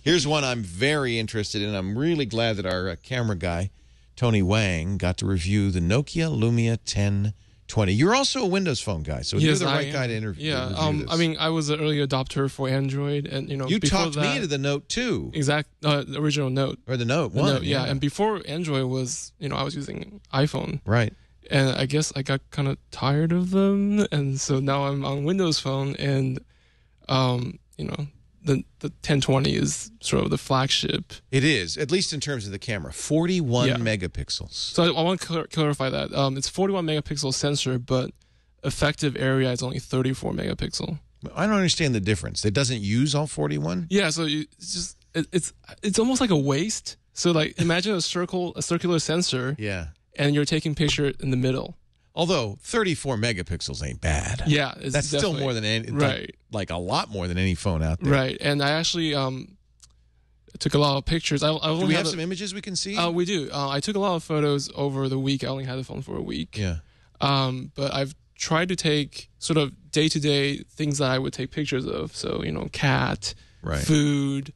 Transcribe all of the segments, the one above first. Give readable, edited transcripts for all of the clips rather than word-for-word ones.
Here's one I'm very interested in. I'm really glad that our camera guy, Tony Wang, got to review the Nokia Lumia 1020. You're also a Windows Phone guy, so you're the right guy to interview. Yeah, review this. I mean, I was an early adopter for Android, and you before talked me into the Note 2. The original Note. Or the Note 1. Yeah, and before Android was, I was using iPhone. Right. And I guess I got kind of tired of them, and so now I'm on Windows Phone, and the 1020 is sort of the flagship. It is, at least in terms of the camera, 41 megapixels. So I want to clarify that it's 41 megapixel sensor, but effective area is only 34 megapixel. I don't understand the difference. It doesn't use all 41. Yeah, so it's almost like a waist. So like imagine a circular sensor. Yeah. And you're taking picture in the middle. Although 34 megapixels ain't bad. Yeah, that's still more than any, right. Like a lot more than any phone out there. Right, and I actually took a lot of pictures. Do we have some images we can see? We do. I took a lot of photos over the week. I only had the phone for a week. Yeah. But I've tried to take sort of day-to-day things that I would take pictures of. So cat, food,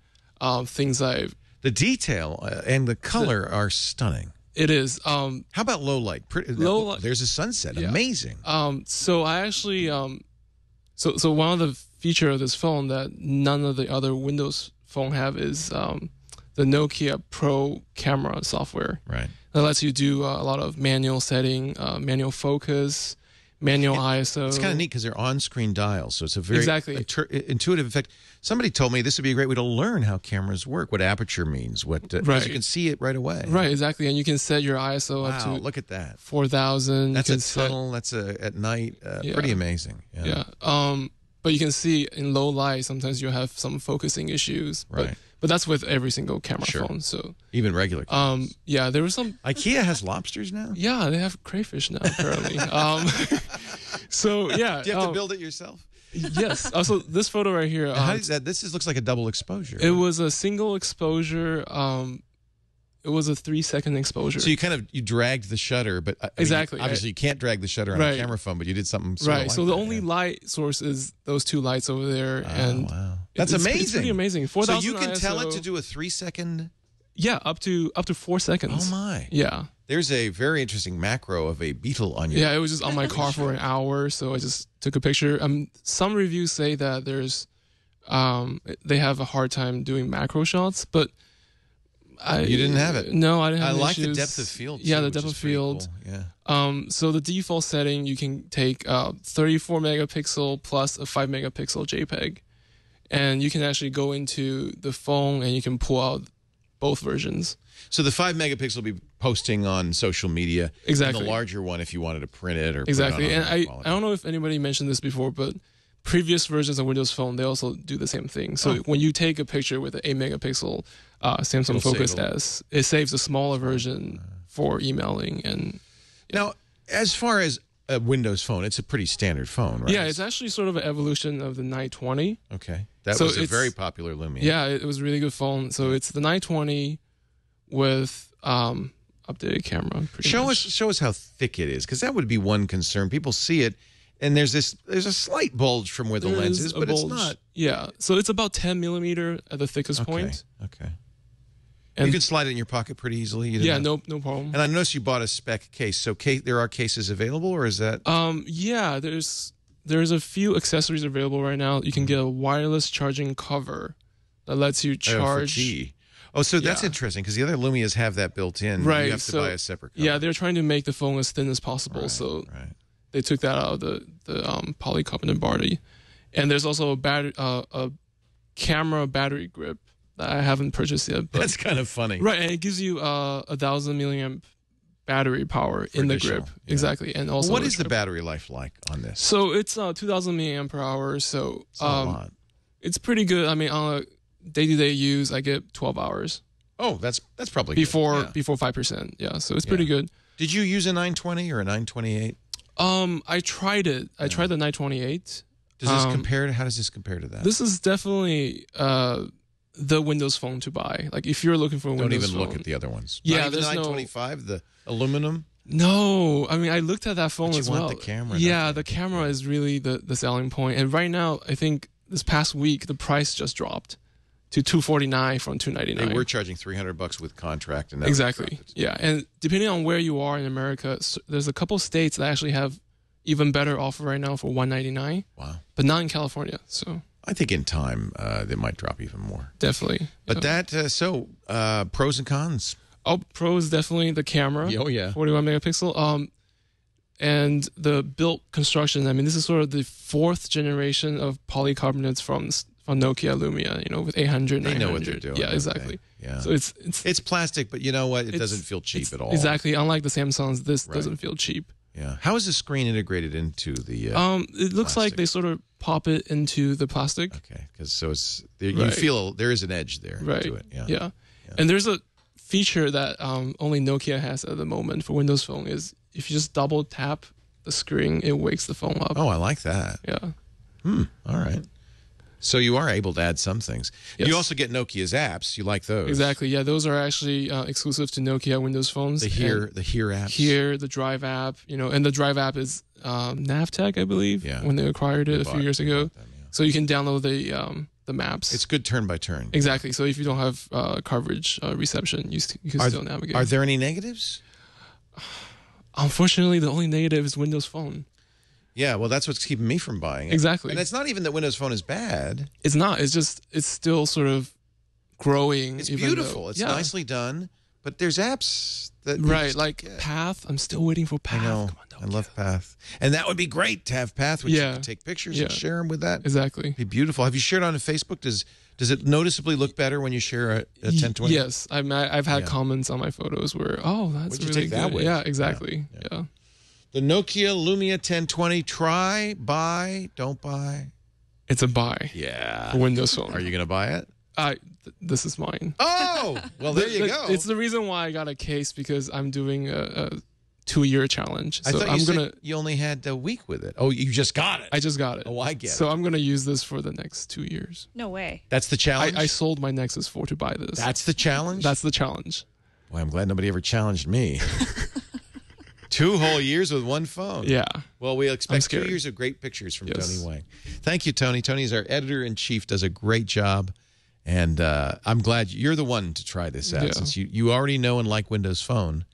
things The detail and the color are stunning. It is. How about low light? Low light. There's a sunset. Yeah. Amazing. So I actually so one of the feature of this phone that none of the other Windows phone have is the Nokia Pro camera software. Right. That lets you do a lot of manual setting, manual focus, manual ISO. It's kind of neat because they're on-screen dials, so it's a very intuitive effect. Somebody told me this would be a great way to learn how cameras work, what aperture means, because you can see it right away. Right, exactly, and you can set your ISO up to look at that 4,000. That's a tunnel. That's at night. Pretty amazing. Yeah. But you can see in low light sometimes you have some focusing issues. Right. But that's with every single camera phone. So even regular cameras. Yeah, there was some. IKEA has lobsters now. Yeah, they have crayfish now apparently. So yeah. Do you have to build it yourself? Yes. Also, this photo right here. How is that? This looks like a double exposure. It was a single exposure. It was a 3-second exposure. So you dragged the shutter, but exactly. Obviously, you can't drag the shutter on a camera phone, but you did something sort of like so the only light source is those two lights over there, and wow, that's amazing. It's pretty amazing. 4,000 so you can ISO, tell it to do a 3-second. Yeah, up to 4 seconds. Oh my. Yeah. There's a very interesting macro of a beetle on your. Yeah, it was just on my car for an hour, so I just took a picture. Some reviews say that there's, they have a hard time doing macro shots, but. You didn't have it. No, I didn't have I like issues. the depth of field. Yeah, too, the depth of field. Cool. Yeah. So the default setting, you can take 34 megapixel plus a 5 megapixel JPEG, and you can actually go into the phone and you can pull out both versions. So the 5 megapixel will be posting on social media. Exactly. And the larger one, if you wanted to print it or exactly. Put it on and I don't know if anybody mentioned this before, but previous versions of Windows Phone, they also do the same thing. So when you take a picture with an 8 megapixel Samsung Focus S, it saves a smaller version for emailing. And now, as far as a Windows Phone, it's a pretty standard phone, right? Yeah, it's actually sort of an evolution of the 920. Okay, that was a very popular Lumia. Yeah, it was a really good phone. So it's the 920 with updated camera. Show us how thick it is, because that would be one concern. People see it. And there's a slight bulge from where the lens is, but it's not. Yeah, so it's about 10 millimeter at the thickest point. Okay. And you can slide it in your pocket pretty easily. No problem. And I noticed you bought a spec case. So there are cases available, or is that? Yeah, there's a few accessories available right now. You can get a wireless charging cover that lets you charge. So that's interesting because the other Lumias have that built in. Right. You have to buy a separate cover. Yeah, they're trying to make the phone as thin as possible. They took that out of the polycarbonate body, and there's also a camera battery grip that I haven't purchased yet. But, that's kind of funny, right? And it gives you 1,000 milliamp battery power in the grip, exactly. And also, what is the battery life like on this? So it's 2,000 milliamp per hour. So a lot. It's pretty good. I mean, on a day-to-day use, I get 12 hours. Oh, that's probably before 5%. Yeah, so it's pretty good. Did you use a 920 or a 928? I tried it. I tried the 928. Does this compare to? How does this compare to that? This is definitely the Windows Phone to buy. Like if you're looking for a Windows phone. Don't even look at the other ones. Yeah, there's the 925, the aluminum. No, I mean I looked at that phone but as you well. Want the camera? Yeah, the camera is really the selling point. And right now, I think this past week the price just dropped to $249 from $299. They were charging $300 with contract, and exactly. Yeah, and depending on where you are in America, there's a couple states that actually have even better offer right now for $199. Wow. But not in California. So I think in time they might drop even more. Definitely. But pros and cons. Oh, pros definitely the camera. Oh yeah. 41 megapixel. And the built construction. I mean, this is sort of the fourth generation of polycarbonates from Nokia Lumia, with 800, 900. They know what they're doing. Yeah, exactly. Yeah. So it's plastic, but you know what? It doesn't feel cheap at all. Exactly. Unlike the Samsungs, this doesn't feel cheap. Yeah. How is the screen integrated into the it looks like they sort of pop it into the plastic. Okay. Because you feel there is an edge there to it. Yeah. And there's a feature that only Nokia has at the moment for Windows Phone is if you just double tap the screen, it wakes the phone up. Oh, I like that. Yeah. All right. So you are able to add some things. Yes. You also get Nokia's apps. You like those? Exactly. Yeah, those are actually exclusive to Nokia Windows phones. The Here apps. Here, the Drive app. And the Drive app is Navteq, I believe. Yeah. When they acquired it a few years ago. So you can download the maps. It's good turn by turn. Exactly. So if you don't have coverage reception, you can still navigate. Are there any negatives? Unfortunately, the only negative is Windows Phone. Yeah, well, that's what's keeping me from buying it. Exactly. And it's not even that Windows Phone is bad. It's not. It's still sort of growing. It's beautiful. It's nicely done. But there's apps that... Path. I'm still waiting for Path. I know. I love Path. And that would be great to have Path, which you can take pictures and share them with that. Exactly. It'd be beautiful. Have you shared on Facebook? Does it noticeably look better when you share a 1020? Yes. I've had comments on my photos where, that's really take that good. with? Yeah, exactly. Yeah. The Nokia Lumia 1020, try, buy, don't buy. It's a buy. Yeah. For Windows Phone. Are you going to buy it? This is mine. Oh, well, there you go. It's the reason why I got a case because I'm doing a 2-year challenge. So I thought you only had a week with it. Oh, you just got it. I just got it. Oh, I get it. So I'm going to use this for the next 2 years. No way. That's the challenge? I sold my Nexus 4 to buy this. That's the challenge? That's the challenge. Boy, I'm glad nobody ever challenged me. 2 whole years with one phone. Yeah. Well, we expect 2 years of great pictures from Tony Wang. Thank you, Tony. Tony's our editor-in-chief, does a great job. And I'm glad you're the one to try this out since you already know and like Windows Phone.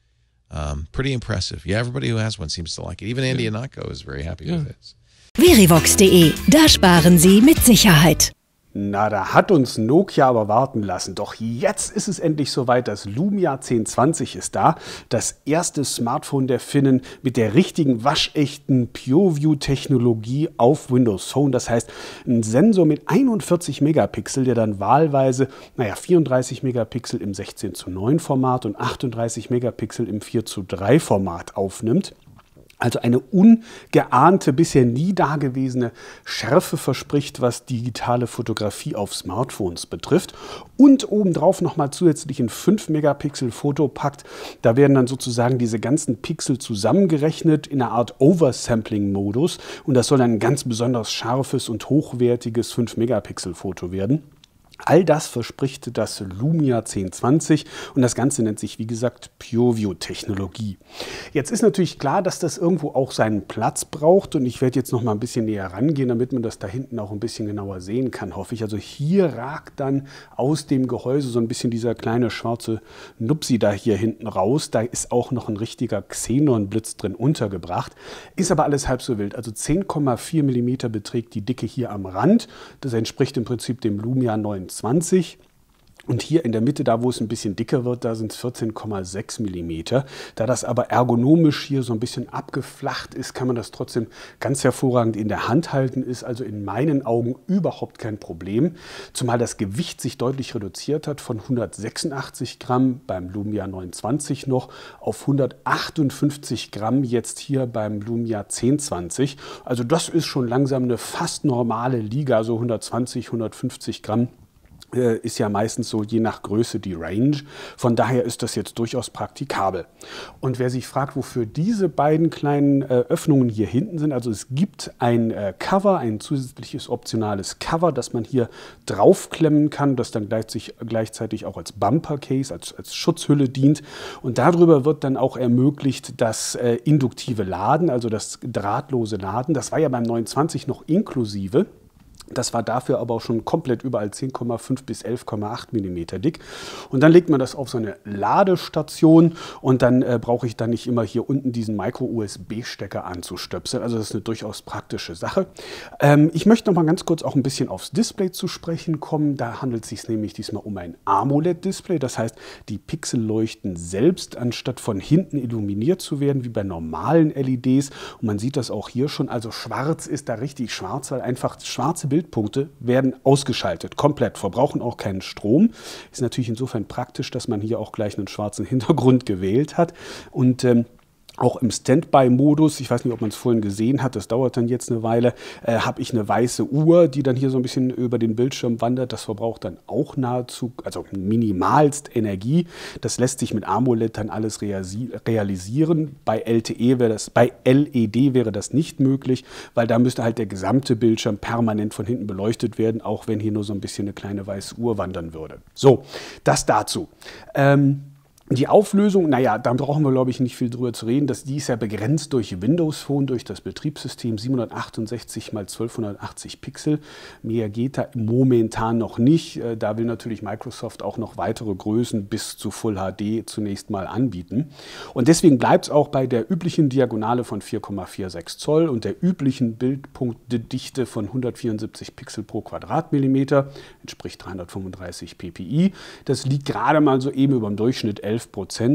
Pretty impressive. Yeah, everybody who has one seems to like it. Even Andy Anako is very happy with it. Verivox.de, da sparen Sie mit Sicherheit. Na, da hat uns Nokia aber warten lassen. Doch jetzt ist es endlich soweit. Das Lumia 1020 ist da. Das erste Smartphone der Finnen mit der richtigen, waschechten PureView-Technologie auf Windows Phone. Das heißt, ein Sensor mit 41 Megapixel, der dann wahlweise 34 Megapixel im 16:9 Format und 38 Megapixel im 4:3 Format aufnimmt. Also eine ungeahnte, bisher nie dagewesene Schärfe verspricht, was digitale Fotografie auf Smartphones betrifft. Und obendrauf nochmal zusätzlich ein 5-Megapixel-Foto packt. Da werden dann sozusagen diese ganzen Pixel zusammengerechnet in einer Art Oversampling-Modus. Und das soll ein ganz besonders scharfes und hochwertiges 5-Megapixel-Foto werden. All das verspricht das Lumia 1020 und das Ganze nennt sich, wie gesagt, PureView-Technologie. Jetzt ist natürlich klar, dass das irgendwo auch seinen Platz braucht und ich werde jetzt noch mal ein bisschen näher rangehen, damit man das da hinten auch ein bisschen genauer sehen kann, hoffe ich. Also hier ragt dann aus dem Gehäuse so ein bisschen dieser kleine schwarze Nupsi da hier hinten raus. Da ist auch noch ein richtiger Xenon-Blitz drin untergebracht. Ist aber alles halb so wild. Also 10,4 mm beträgt die Dicke hier am Rand. Das entspricht im Prinzip dem Lumia 920. Und hier in der Mitte, da wo es ein bisschen dicker wird, da sind es 14,6 mm. Da das aber ergonomisch hier so ein bisschen abgeflacht ist, kann man das trotzdem ganz hervorragend in der Hand halten. Ist also in meinen Augen überhaupt kein Problem. Zumal das Gewicht sich deutlich reduziert hat von 186 Gramm beim Lumia 920 noch auf 158 Gramm jetzt hier beim Lumia 1020. Also das ist schon langsam eine fast normale Liga, so 120, 150 Gramm. Ist ja meistens so je nach Größe die Range. Von daher ist das jetzt durchaus praktikabel. Und wer sich fragt, wofür diese beiden kleinen Öffnungen hier hinten sind, also es gibt ein Cover, ein zusätzliches optionales Cover, das man hier draufklemmen kann, das dann gleichzeitig auch als Bumper-Case, als Schutzhülle dient. Und darüber wird dann auch ermöglicht das induktive Laden, also das drahtlose Laden. Das war ja beim 920 noch inklusive. Das war dafür aber auch schon komplett überall 10,5 bis 11,8 mm dick. Und dann legt man das auf so eine Ladestation und dann brauche ich dann nicht immer hier unten diesen Micro-USB-Stecker anzustöpseln. Also das ist eine durchaus praktische Sache. Ich möchte noch mal ganz kurz auch ein bisschen aufs Display zu sprechen kommen. Da handelt es sich nämlich diesmal um ein AMOLED-Display. Das heißt, die Pixel leuchten selbst, anstatt von hinten illuminiert zu werden, wie bei normalen LEDs. Und man sieht das auch hier schon. Also schwarz ist da richtig schwarz, weil einfach schwarze Bildpunkte werden ausgeschaltet, komplett, verbrauchen auch keinen Strom. Ist natürlich insofern praktisch, dass man hier auch gleich einen schwarzen Hintergrund gewählt hat. Und auch im Standby-Modus, ich weiß nicht, ob man es vorhin gesehen hat, das dauert dann jetzt eine Weile, habe ich eine weiße Uhr, die dann hier so ein bisschen über den Bildschirm wandert. Das verbraucht dann auch nahezu, also minimalst Energie. Das lässt sich mit AMOLED dann alles realisieren. Bei LED wäre das nicht möglich, weil da müsste halt der gesamte Bildschirm permanent von hinten beleuchtet werden, auch wenn hier nur so ein bisschen eine kleine weiße Uhr wandern würde. So, das dazu. Die Auflösung, naja, da brauchen wir, glaube ich, nicht viel drüber zu reden. Die ist ja begrenzt durch Windows Phone, durch das Betriebssystem 768 x 1280 Pixel. Mehr geht da momentan noch nicht. Da will natürlich Microsoft auch noch weitere Größen bis zu Full HD zunächst mal anbieten. Und deswegen bleibt es auch bei der üblichen Diagonale von 4,46 Zoll und der üblichen Bildpunktedichte von 174 Pixel pro Quadratmillimeter, entspricht 335 ppi. Das liegt gerade mal so eben über dem Durchschnitt 11%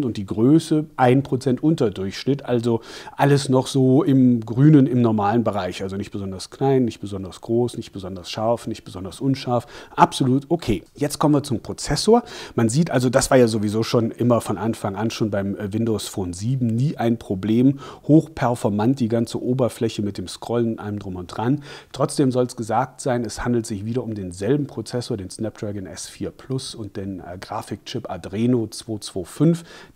und die Größe 1% unter Durchschnitt, also alles noch so im grünen, im normalen Bereich, also nicht besonders klein, nicht besonders groß, nicht besonders scharf, nicht besonders unscharf, absolut okay. Jetzt kommen wir zum Prozessor. Man sieht also, das war ja sowieso schon immer von Anfang an schon beim Windows Phone 7 nie ein Problem, hochperformant die ganze Oberfläche mit dem Scrollen und allem drum und dran. Trotzdem soll es gesagt sein, es handelt sich wieder um denselben Prozessor, den Snapdragon S4 Plus und den Grafikchip Adreno 225,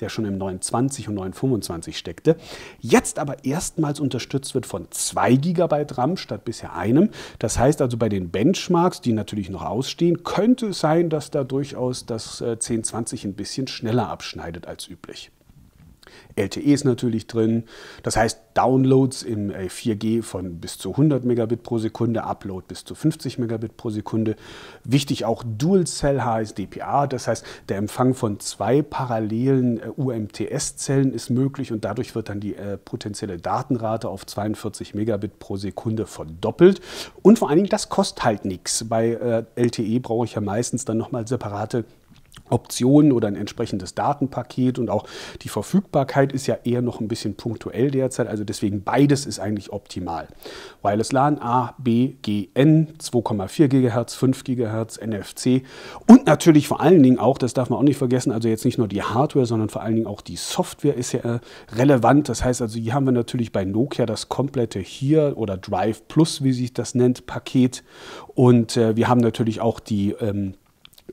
der schon im 920 und 925 steckte, jetzt aber erstmals unterstützt wird von 2 GB RAM statt bisher einem. Das heißt also bei den Benchmarks, die natürlich noch ausstehen, könnte es sein, dass da durchaus das 1020 ein bisschen schneller abschneidet als üblich. LTE ist natürlich drin, das heißt Downloads im 4G von bis zu 100 Megabit pro Sekunde, Upload bis zu 50 Megabit pro Sekunde. Wichtig auch Dual-Cell HSDPA, das heißt der Empfang von 2 parallelen UMTS-Zellen ist möglich und dadurch wird dann die potenzielle Datenrate auf 42 Megabit pro Sekunde verdoppelt. Und vor allen Dingen, das kostet halt nichts. Bei LTE brauche ich ja meistens dann nochmal separate Optionen oder ein entsprechendes Datenpaket und auch die Verfügbarkeit ist ja eher noch ein bisschen punktuell derzeit, also deswegen beides ist eigentlich optimal. Wireless LAN A, B, G, N, 2,4 GHz, 5 GHz, NFC und natürlich vor allen Dingen auch, das darf man auch nicht vergessen, also jetzt nicht nur die Hardware, sondern vor allen Dingen auch die Software ist ja relevant. Das heißt also, hier haben wir natürlich bei Nokia das komplette hier oder Drive Plus, wie sich das nennt, Paket und wir haben natürlich auch die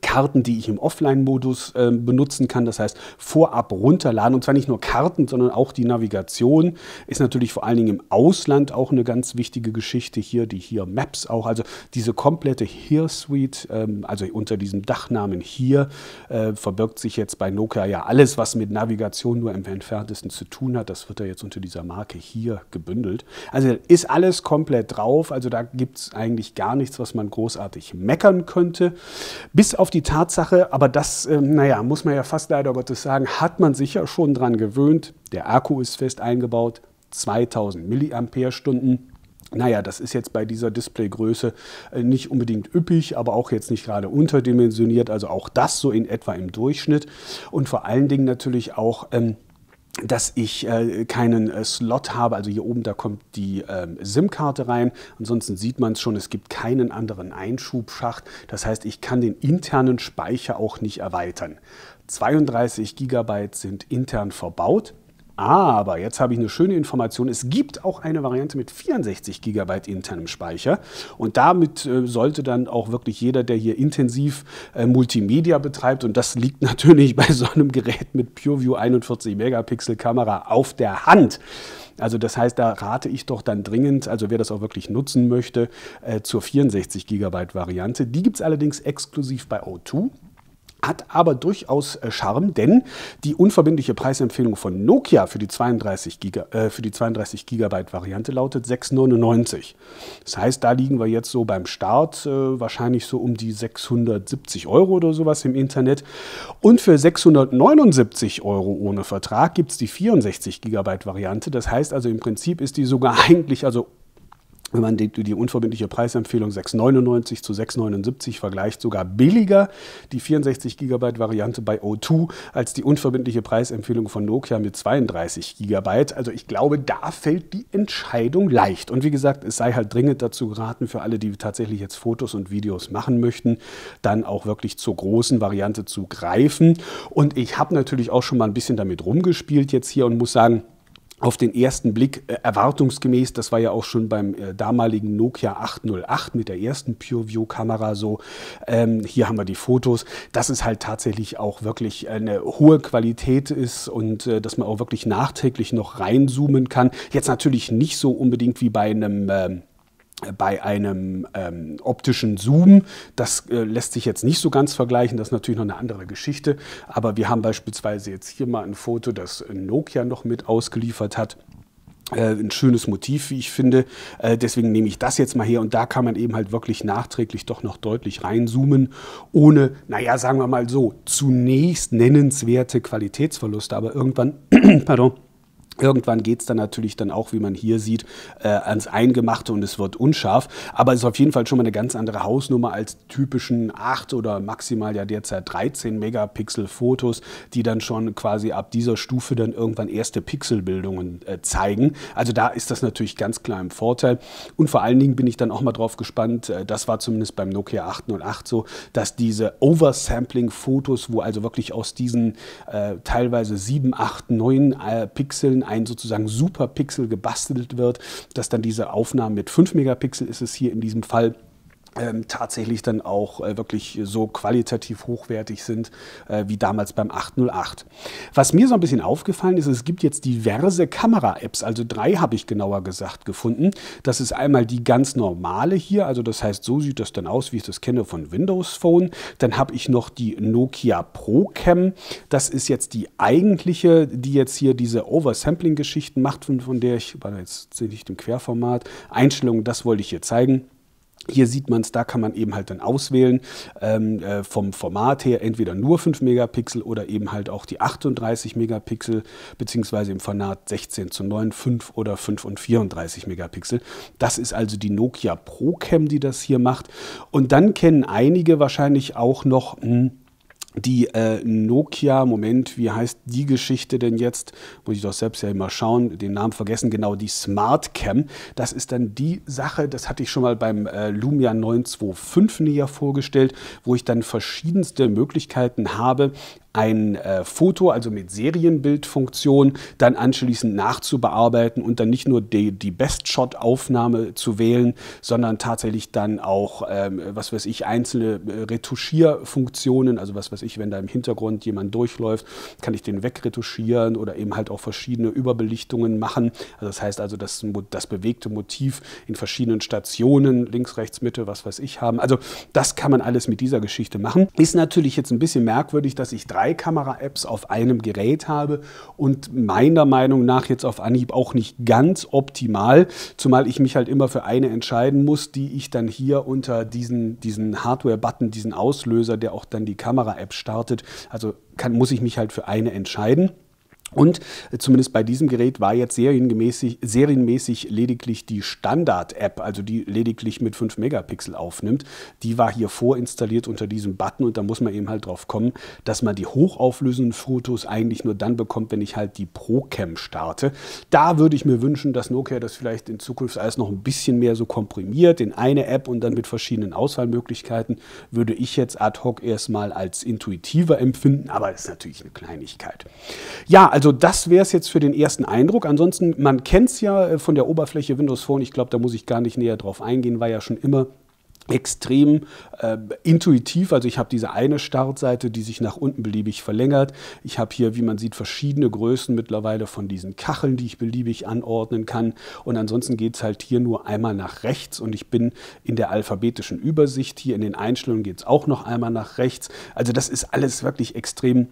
Karten, die ich im Offline-Modus benutzen kann, das heißt vorab runterladen und zwar nicht nur Karten, sondern auch die Navigation ist natürlich vor allen Dingen im Ausland auch eine ganz wichtige Geschichte hier, die hier Maps auch, also diese komplette Here-Suite, also unter diesem Dachnamen hier verbirgt sich jetzt bei Nokia ja alles, was mit Navigation nur im entferntesten zu tun hat, das wird ja jetzt unter dieser Marke hier gebündelt. Also ist alles komplett drauf, also da gibt es eigentlich gar nichts, was man großartig meckern könnte, bis auf die Tatsache, aber das, muss man ja fast leider Gottes sagen, hat man sich ja schon dran gewöhnt. Der Akku ist fest eingebaut, 2000 Milliampere-Stunden. Naja, das ist jetzt bei dieser Displaygröße nicht unbedingt üppig, aber auch jetzt nicht gerade unterdimensioniert. Also auch das so in etwa im Durchschnitt. Und vor allen Dingen natürlich auch dass ich keinen Slot habe, also hier oben, da kommt die SIM-Karte rein, ansonsten sieht man es schon, es gibt keinen anderen Einschubschacht, das heißt, ich kann den internen Speicher auch nicht erweitern. 32 GB sind intern verbaut. Aber jetzt habe ich eine schöne Information. Es gibt auch eine Variante mit 64 GB internem Speicher. Und damit sollte dann auch wirklich jeder, der hier intensiv Multimedia betreibt, und das liegt natürlich bei so einem Gerät mit PureView 41 Megapixel Kamera auf der Hand. Also das heißt, da rate ich doch dann dringend, also wer das auch wirklich nutzen möchte, zur 64 GB Variante. Die gibt es allerdings exklusiv bei O2. Hat aber durchaus Charme, denn die unverbindliche Preisempfehlung von Nokia für die 32 GB Variante lautet 6,99. Das heißt, da liegen wir jetzt so beim Start wahrscheinlich so um die 670 € oder sowas im Internet. Und für 679 € ohne Vertrag gibt es die 64 GB Variante. Das heißt also, im Prinzip ist die sogar eigentlich, also wenn man die unverbindliche Preisempfehlung 6,99 zu 6,79 vergleicht, sogar billiger die 64 GB Variante bei O2 als die unverbindliche Preisempfehlung von Nokia mit 32 GB. Also ich glaube, da fällt die Entscheidung leicht. Und wie gesagt, es sei halt dringend dazu geraten, für alle, die tatsächlich jetzt Fotos und Videos machen möchten, dann auch wirklich zur großen Variante zu greifen. Und ich habe natürlich auch schon mal ein bisschen damit rumgespielt jetzt hier und muss sagen, auf den ersten Blick erwartungsgemäß, das war ja auch schon beim damaligen Nokia 808 mit der ersten PureView-Kamera so. Hier haben wir die Fotos, dass es halt tatsächlich auch wirklich eine hohe Qualität ist und dass man auch wirklich nachträglich noch reinzoomen kann. Jetzt natürlich nicht so unbedingt wie bei einem optischen Zoom. Das lässt sich jetzt nicht so ganz vergleichen, das ist natürlich noch eine andere Geschichte, aber wir haben beispielsweise jetzt hier mal ein Foto, das Nokia noch mit ausgeliefert hat. Ein schönes Motiv, wie ich finde. Deswegen nehme ich das jetzt mal her und da kann man eben halt wirklich nachträglich doch noch deutlich reinzoomen, ohne, naja, sagen wir mal so, zunächst nennenswerte Qualitätsverluste, aber irgendwann, pardon, irgendwann geht es dann natürlich dann auch, wie man hier sieht, ans Eingemachte und es wird unscharf. Aber es ist auf jeden Fall schon mal eine ganz andere Hausnummer als typischen 8 oder maximal ja derzeit 13 Megapixel Fotos, die dann schon quasi ab dieser Stufe dann irgendwann erste Pixelbildungen zeigen. Also da ist das natürlich ganz klar im Vorteil. Und vor allen Dingen bin ich dann auch mal drauf gespannt, das war zumindest beim Nokia 808 so, dass diese Oversampling-Fotos, wo also wirklich aus diesen teilweise 7, 8, 9 Pixeln ein sozusagen Superpixel gebastelt wird, dass dann diese Aufnahmen mit 5 Megapixel ist es hier in diesem Fall, tatsächlich dann auch wirklich so qualitativ hochwertig sind wie damals beim 808. Was mir so ein bisschen aufgefallen ist, es gibt jetzt diverse Kamera-Apps, also 3 habe ich genauer gesagt gefunden. Das ist einmal die ganz normale hier, also das heißt, so sieht das dann aus, wie ich das kenne von Windows Phone. Dann habe ich noch die Nokia Pro Cam. Das ist jetzt die eigentliche, die jetzt hier diese Oversampling-Geschichten macht, von der ich, warte, jetzt sehe ich im Querformat, Einstellungen, das wollte ich hier zeigen. Hier sieht man es, da kann man eben halt dann auswählen, vom Format her entweder nur 5 Megapixel oder eben halt auch die 38 Megapixel, beziehungsweise im Format 16:9, 5 oder 5 und 34 Megapixel. Das ist also die Nokia Pro Cam, die das hier macht. Und dann kennen einige wahrscheinlich auch noch die Nokia, Moment, wie heißt die Geschichte denn jetzt? Muss ich doch selbst ja immer schauen, den Namen vergessen, genau, die Smart Cam. Das ist dann die Sache, das hatte ich schon mal beim Lumia 925 näher vorgestellt, wo ich dann verschiedenste Möglichkeiten habe, ein Foto, also mit Serienbildfunktion, dann anschließend nachzubearbeiten und dann nicht nur die Best-Shot-Aufnahme zu wählen, sondern tatsächlich dann auch, was weiß ich, einzelne Retuschierfunktionen, also was weiß ich, wenn da im Hintergrund jemand durchläuft, kann ich den wegretuschieren oder eben halt auch verschiedene Überbelichtungen machen. Also das heißt also, das bewegte Motiv in verschiedenen Stationen, links, rechts, Mitte, was weiß ich, haben. Also das kann man alles mit dieser Geschichte machen. Ist natürlich jetzt ein bisschen merkwürdig, dass ich 3 Kamera-Apps auf einem Gerät habe und meiner Meinung nach jetzt auf Anhieb auch nicht ganz optimal, zumal ich mich halt immer für eine entscheiden muss, die ich dann hier unter diesen Hardware-Button, diesen Auslöser, der auch dann die Kamera-App startet, also muss ich mich halt für eine entscheiden. Und zumindest bei diesem Gerät war jetzt serienmäßig lediglich die Standard-App, also die lediglich mit 5 Megapixel aufnimmt, die war hier vorinstalliert unter diesem Button und da muss man eben halt drauf kommen, dass man die hochauflösenden Fotos eigentlich nur dann bekommt, wenn ich halt die Pro-Cam starte. Da würde ich mir wünschen, dass Nokia das vielleicht in Zukunft alles noch ein bisschen mehr so komprimiert in eine App und dann mit verschiedenen Auswahlmöglichkeiten, würde ich jetzt ad hoc erstmal als intuitiver empfinden, aber das ist natürlich eine Kleinigkeit. Ja, also das wäre es jetzt für den ersten Eindruck. Ansonsten, man kennt es ja von der Oberfläche Windows Phone. Ich glaube, da muss ich gar nicht näher drauf eingehen, war ja schon immer extrem intuitiv. Also ich habe diese eine Startseite, die sich nach unten beliebig verlängert. Ich habe hier, wie man sieht, verschiedene Größen mittlerweile von diesen Kacheln, die ich beliebig anordnen kann. Und ansonsten geht es halt hier nur einmal nach rechts und ich bin in der alphabetischen Übersicht. Hier in den Einstellungen geht es auch noch einmal nach rechts. Also das ist alles wirklich extrem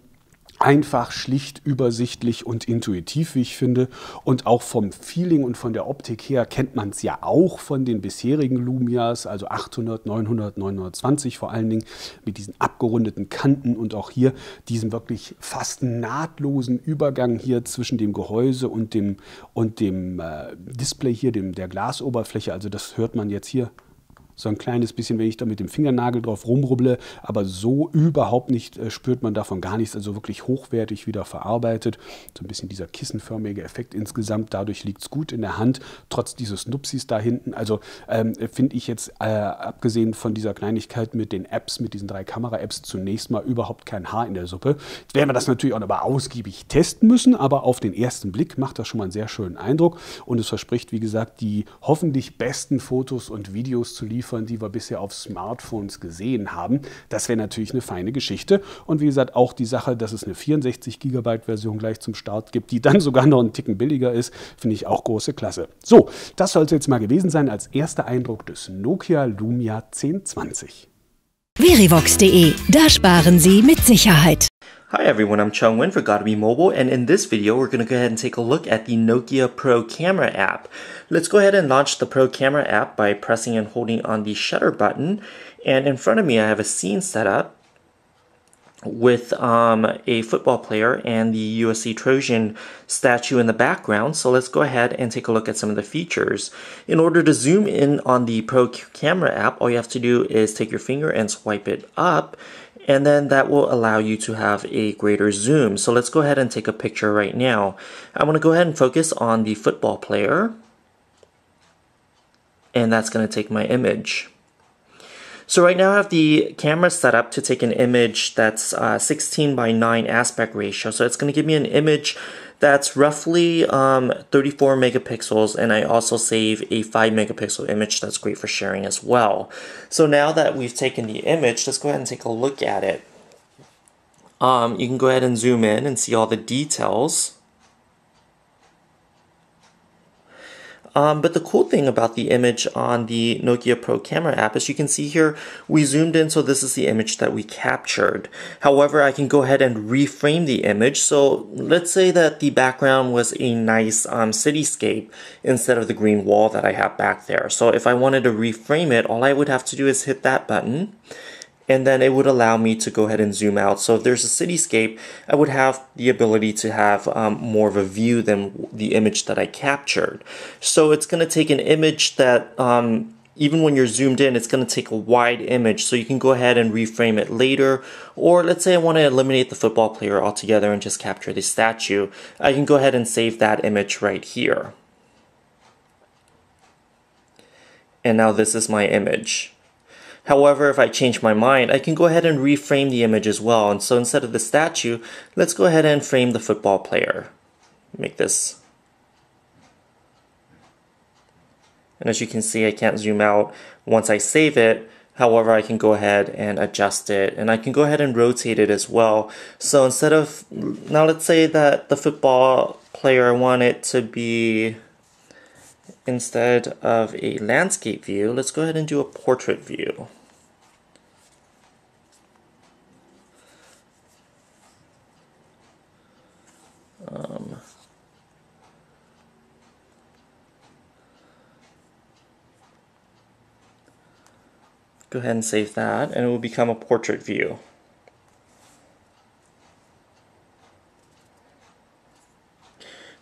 einfach, schlicht, übersichtlich und intuitiv, wie ich finde. Und auch vom Feeling und von der Optik her kennt man es ja auch von den bisherigen Lumias, also 800, 900, 920 vor allen Dingen, mit diesen abgerundeten Kanten und auch hier diesem wirklich fast nahtlosen Übergang hier zwischen dem Gehäuse und dem Display hier, der Glasoberfläche. Also das hört man jetzt hier so ein kleines bisschen, wenn ich da mit dem Fingernagel drauf rumrubble, aber so überhaupt nicht spürt man davon gar nichts, also wirklich hochwertig wieder verarbeitet. So ein bisschen dieser kissenförmige Effekt insgesamt, dadurch liegt es gut in der Hand, trotz dieses Nupsis da hinten. Also finde ich jetzt, abgesehen von dieser Kleinigkeit mit den Apps, mit diesen 3 Kamera-Apps, zunächst mal überhaupt kein Haar in der Suppe. Jetzt werden wir das natürlich auch noch mal ausgiebig testen müssen, aber auf den ersten Blick macht das schon mal einen sehr schönen Eindruck und es verspricht, wie gesagt, die hoffentlich besten Fotos und Videos zu liefern, die wir bisher auf Smartphones gesehen haben. Das wäre natürlich eine feine Geschichte. Und wie gesagt, auch die Sache, dass es eine 64 GB Version gleich zum Start gibt, die dann sogar noch einen Ticken billiger ist, finde ich auch große Klasse. So, das soll es jetzt mal gewesen sein als erster Eindruck des Nokia Lumia 1020. Verivox.de, da sparen Sie mit Sicherheit. Hi everyone, I'm Chung Win for Gotta Be Mobile, and in this video we're going to go ahead and take a look at the Nokia Pro Camera app. Let's go ahead and launch the Pro Camera app by pressing and holding on the shutter button, and in front of me I have a scene set up with a football player and the USC Trojan statue in the background. So let's go ahead and take a look at some of the features. In order to zoom in on the Pro Camera app, all you have to do is take your finger and swipe it up, and then that will allow you to have a greater zoom. So let's go ahead and take a picture right now. I want to go ahead and focus on the football player, and that's going to take my image. So right now I have the camera set up to take an image that's 16 by 9 aspect ratio. So it's going to give me an image that's roughly 34 megapixels, and I also save a 5 megapixel image that's great for sharing as well. So now that we've taken the image, let's go ahead and take a look at it. You can go ahead and zoom in and see all the details. But the cool thing about the image on the Nokia Pro Camera app is you can see here we zoomed in, so this is the image that we captured. However, I can go ahead and reframe the image. So let's say that the background was a nice cityscape instead of the green wall that I have back there. So if I wanted to reframe it, all I would have to do is hit that button, and then it would allow me to go ahead and zoom out. So if there's a cityscape, I would have the ability to have more of a view than the image that I captured. So it's going to take an image that, even when you're zoomed in, it's going to take a wide image. So you can go ahead and reframe it later. Or let's say I want to eliminate the football player altogether and just capture the statue. I can go ahead and save that image right here. And now this is my image. However, if I change my mind, I can go ahead and reframe the image as well. And so instead of the statue, let's go ahead and frame the football player. Make this. And as you can see, I can't zoom out once I save it. However, I can go ahead and adjust it, and I can go ahead and rotate it as well. So instead of, now let's say that the football player, I want it to be, instead of a landscape view, let's go ahead and do a portrait view. Go ahead and save that, and it will become a portrait view.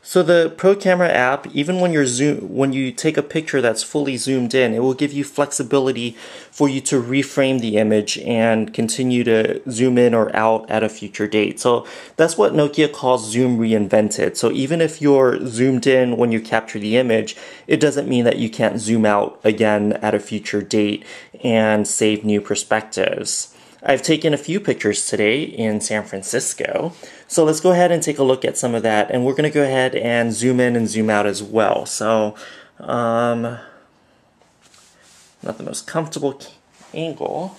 So the Pro Camera app, even when you take a picture that's fully zoomed in, it will give you flexibility for you to reframe the image and continue to zoom in or out at a future date. So that's what Nokia calls Zoom Reinvented. So even if you're zoomed in when you capture the image, it doesn't mean that you can't zoom out again at a future date and save new perspectives. I've taken a few pictures today in San Francisco, so let's go ahead and take a look at some of that, and we're going to go ahead and zoom in and zoom out as well. So, not the most comfortable angle.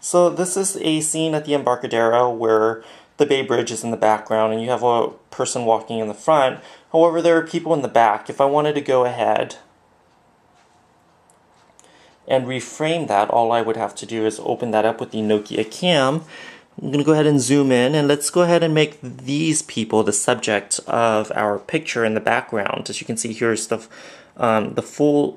So this is a scene at the Embarcadero where the Bay Bridge is in the background and you have a person walking in the front. However, there are people in the back. If I wanted to go ahead and reframe that, all I would have to do is open that up with the Nokia Cam. I'm going to go ahead and zoom in, and let's go ahead and make these people the subject of our picture in the background. As you can see, here's the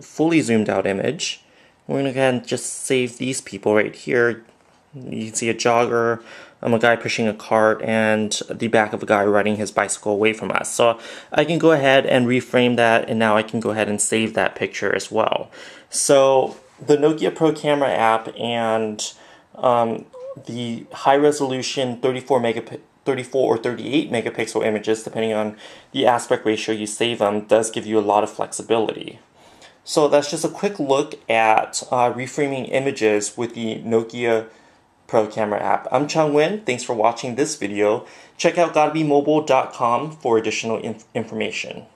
fully zoomed out image. We're going to go ahead and just save these people right here. You can see a jogger, a guy pushing a cart, and the back of a guy riding his bicycle away from us. So I can go ahead and reframe that, and now I can go ahead and save that picture as well. So the Nokia Pro Camera app and the high resolution 34 or 38 megapixel images, depending on the aspect ratio you save them, does give you a lot of flexibility. So that's just a quick look at reframing images with the Nokia Pro Camera app. I'm Chung Nguyen. Thanks for watching this video. Check out gottabemobile.com for additional information.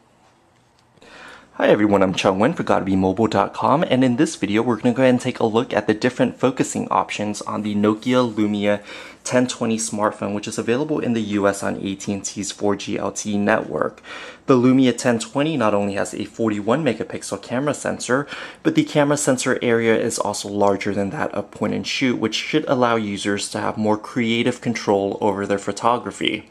Hi everyone, I'm Chung Nguyen for gottabemobile.com, and in this video we're going to go ahead and take a look at the different focusing options on the Nokia Lumia 1020 smartphone, which is available in the US on AT&T's 4G LTE network. The Lumia 1020 not only has a 41 megapixel camera sensor, but the camera sensor area is also larger than that of point and shoot, which should allow users to have more creative control over their photography.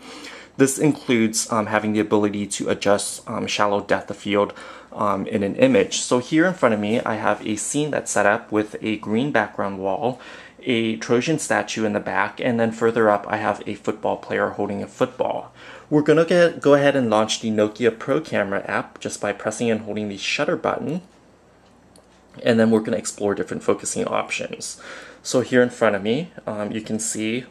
This includes having the ability to adjust shallow depth of field in an image. So here in front of me, I have a scene that's set up with a green background wall, a Trojan statue in the back, and then further up, I have a football player holding a football. We're going to go ahead and launch the Nokia Pro Camera app just by pressing and holding the shutter button. And then we're going to explore different focusing options. So here in front of me, you can see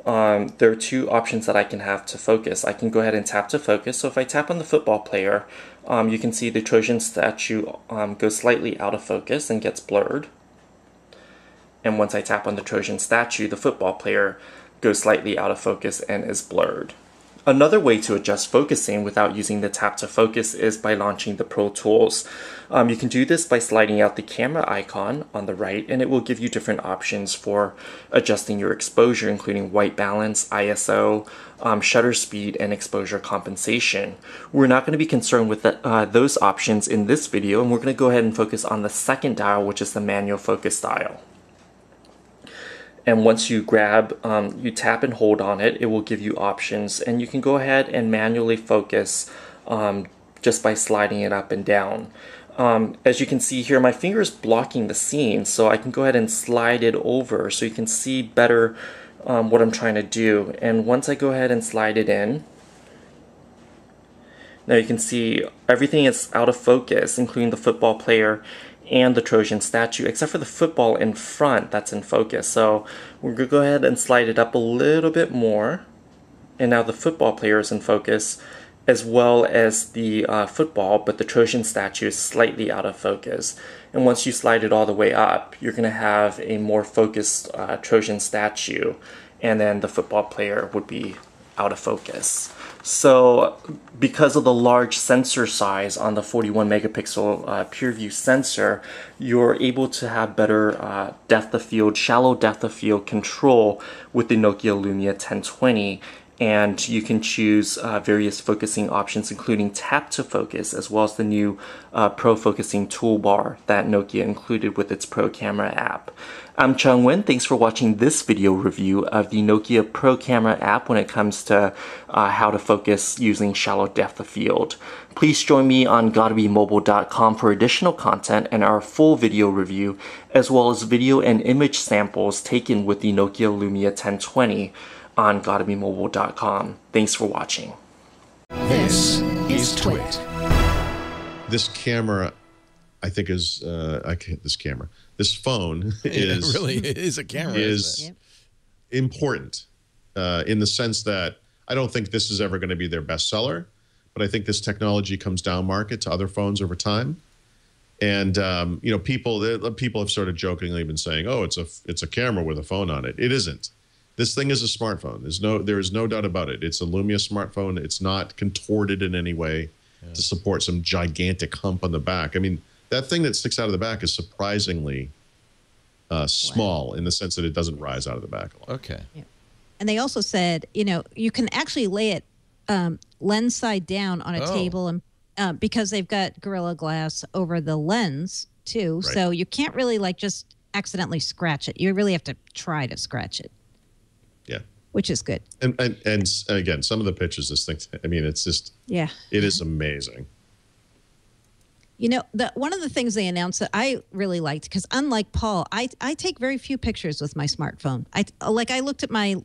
there are two options that I can have to focus. I can go ahead and tap to focus. So if I tap on the football player, you can see the Trojan statue goes slightly out of focus and gets blurred. And once I tap on the Trojan statue, the football player goes slightly out of focus and is blurred. Another way to adjust focusing without using the tap to focus is by launching the Pro Tools. You can do this by sliding out the camera icon on the right, and it will give you different options for adjusting your exposure, including white balance, ISO, shutter speed, and exposure compensation. We're not going to be concerned with those options in this video, and we're going to go ahead and focus on the second dial, which is the manual focus dial. And once you grab, you tap and hold on it, it will give you options, and you can go ahead and manually focus just by sliding it up and down. As you can see here, my finger is blocking the scene, so I can go ahead and slide it over so you can see better what I'm trying to do. And once I go ahead and slide it in, now you can see everything is out of focus, including the football player and the Trojan statue, except for the football in front that's in focus. So we're going to go ahead and slide it up a little bit more, and now the football player is in focus as well as the football, but the Trojan statue is slightly out of focus. And once you slide it all the way up, you're going to have a more focused Trojan statue, and then the football player would be out of focus. So because of the large sensor size on the 41 megapixel pure view sensor, you're able to have better depth of field, shallow depth of field control with the Nokia Lumia 1020. And you can choose various focusing options, including tap to focus, as well as the new Pro Focusing toolbar that Nokia included with its Pro Camera app. I'm Chung Nguyen. Thanks for watching this video review of the Nokia Pro Camera app when it comes to how to focus using shallow depth of field. Please join me on gottabemobile.com for additional content and our full video review, as well as video and image samples taken with the Nokia Lumia 1020 on gottabemobile.com. Thanks for watching. This is Twit. This camera, I think, is this phone is it really is a camera. Is important in the sense that I don't think this is ever going to be their bestseller, but I think this technology comes down market to other phones over time. And you know, people have sort of jokingly been saying, "Oh, it's a camera with a phone on it." It isn't. This thing is a smartphone. There is no doubt about it. It's a Lumia smartphone. It's not contorted in any way to support some gigantic hump on the back. I mean, that thing that sticks out of the back is surprisingly small in the sense that it doesn't rise out of the back a lot. Okay. Yeah. And they also said, you can actually lay it lens side down on a table, and because they've got Gorilla Glass over the lens too, Right. so you can't really just accidentally scratch it. You really have to try to scratch it. Yeah. Which is good. And again, some of the pictures, this thing, I mean, it's just, Yeah. it is amazing. One of the things they announced that I really liked, because unlike Paul, I take very few pictures with my smartphone. I looked at my,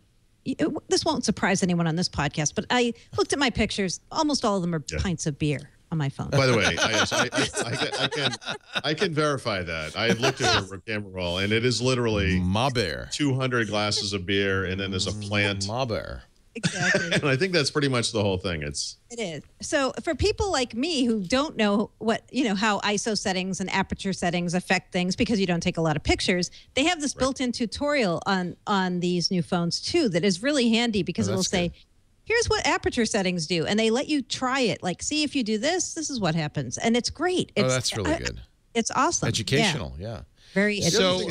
this won't surprise anyone on this podcast, but I looked at my pictures. Almost all of them are pints of beer on my phone. By the way, I can verify that. I have looked at her camera roll, and it is literally Ma bear. 200 glasses of beer, and then there's a plant. Ma bear. Exactly. And I think that's pretty much the whole thing. It is. So for people like me who don't know how ISO settings and aperture settings affect things because you don't take a lot of pictures, they have this built-in tutorial on these new phones too that is really handy because it will say, here's what aperture settings do. And they let you try it. Like, see if you do this, this is what happens. And it's great. That's really good. It's awesome. Educational, yeah. Very educational.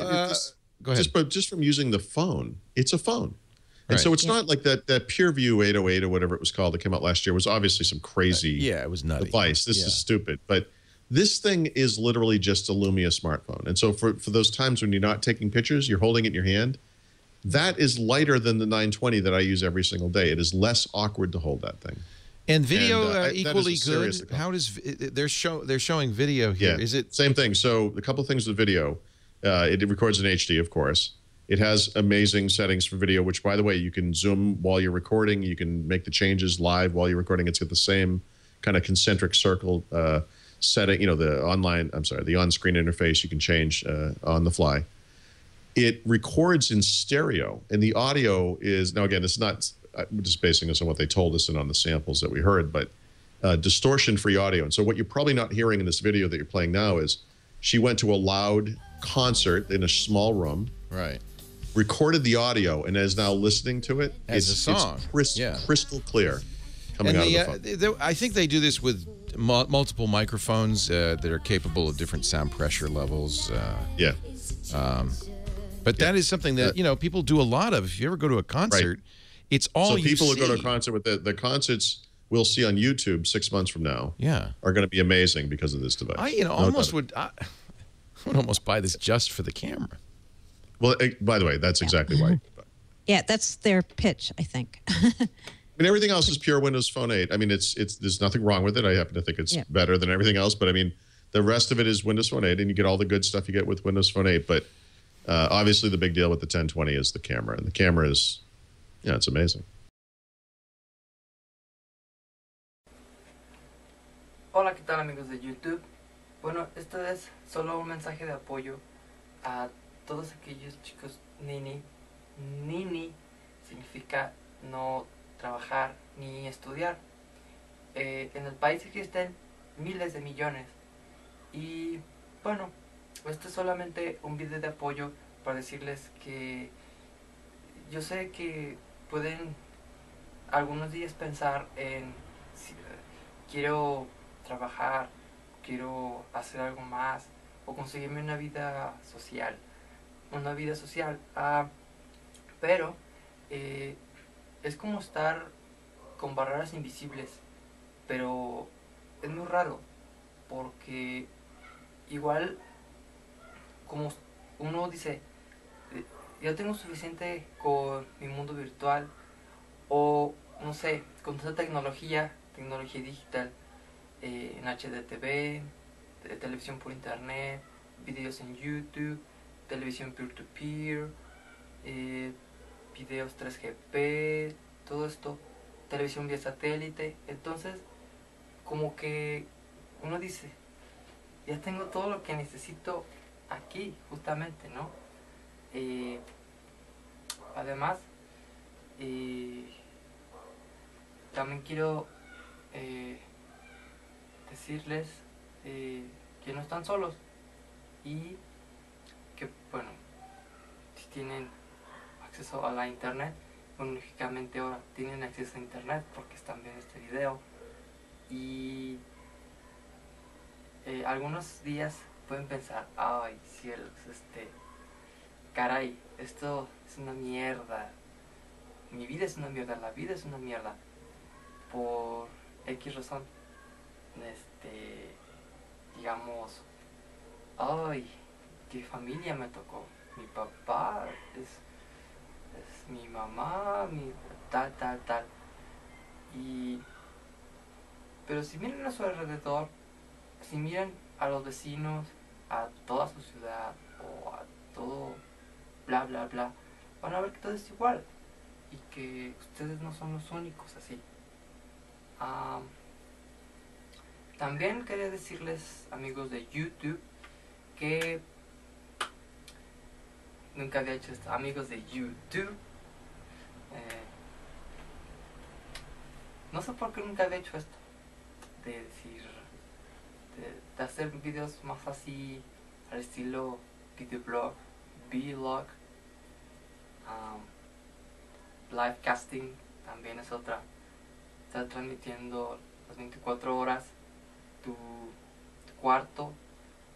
go ahead. Just from using the phone, it's a phone. And so it's not like that PureView 808 or whatever it was called that came out last year was obviously some crazy it was nutty device. This is stupid. But this thing is literally just a Lumia smartphone. And so for those times when you're not taking pictures, you're holding it in your hand, that is lighter than the 920 that I use every single day. It is less awkward to hold that thing. And video equally good. How does they're showing video here? Yeah, Is it same thing? So a couple of things with video. It records in HD, of course. It has amazing settings for video, which, by the way, you can zoom while you're recording. You can make the changes live while you're recording. It's got the same kind of concentric circle setting. The on-screen interface you can change on the fly. It records in stereo, and the audio is, now again, it's not, I'm just basing this on what they told us and on the samples that we heard, but distortion-free audio. And so what you're probably not hearing in this video that you're playing now is she went to a loud concert in a small room. Right. Recorded the audio and is now listening to it. As a song. It's crystal clear coming out of the phone. I think they do this with multiple microphones that are capable of different sound pressure levels. But that is something that people do a lot of. If you ever go to a concert, it's all you see. So people who go to a concert with the concerts we'll see on YouTube 6 months from now are going to be amazing because of this device. I would almost buy this just for the camera. Well, by the way, that's exactly why. Yeah, that's their pitch, I think. I mean, everything else is pure Windows Phone 8. I mean, there's nothing wrong with it. I happen to think it's better than everything else. But I mean, the rest of it is Windows Phone 8, and you get all the good stuff you get with Windows Phone 8. But obviously, the big deal with the 1020 is the camera, and the camera is, it's amazing. Hola, ¿qué tal, amigos de YouTube? Bueno, esto es solo un mensaje de apoyo a todos aquellos chicos nini. Nini significa no trabajar ni estudiar. En el país existen miles de millones. Y bueno, este es solamente un video de apoyo para decirles que yo sé que pueden algunos días pensar en si quiero trabajar, quiero hacer algo más o conseguirme una vida social. Pero es como estar con barreras invisibles, pero es muy raro porque igual como uno dice, yo tengo suficiente con mi mundo virtual o no sé, con esa tecnología digital, en HDTV, televisión por internet, videos en YouTube, televisión peer-to-peer, videos 3GP, todo esto, televisión vía satélite. Entonces, como que uno dice, ya tengo todo lo que necesito aquí, justamente, ¿no? Además, también quiero decirles que no están solos y que, bueno, si tienen acceso a la internet. Bueno, lógicamente ahora tienen acceso a internet porque están viendo este video. Y algunos días pueden pensar, ay cielos, caray, esto es una mierda. Mi vida es una mierda, la vida es una mierda. Por X razón. Digamos, ay, qué familia me tocó. Mi papá es mi mamá, mi tal. Pero si miran a su alrededor, si miran a los vecinos, a toda su ciudad o a todo bla bla bla, van a ver que todo es igual y que ustedes no son los únicos así. También quería decirles, amigos de YouTube, que nunca había hecho esto. Amigos de YouTube, no sé por qué nunca había hecho esto. De decir, de hacer videos más así, al estilo videoblog, vlog, livecasting también es otra. Estar transmitiendo las 24 horas tu cuarto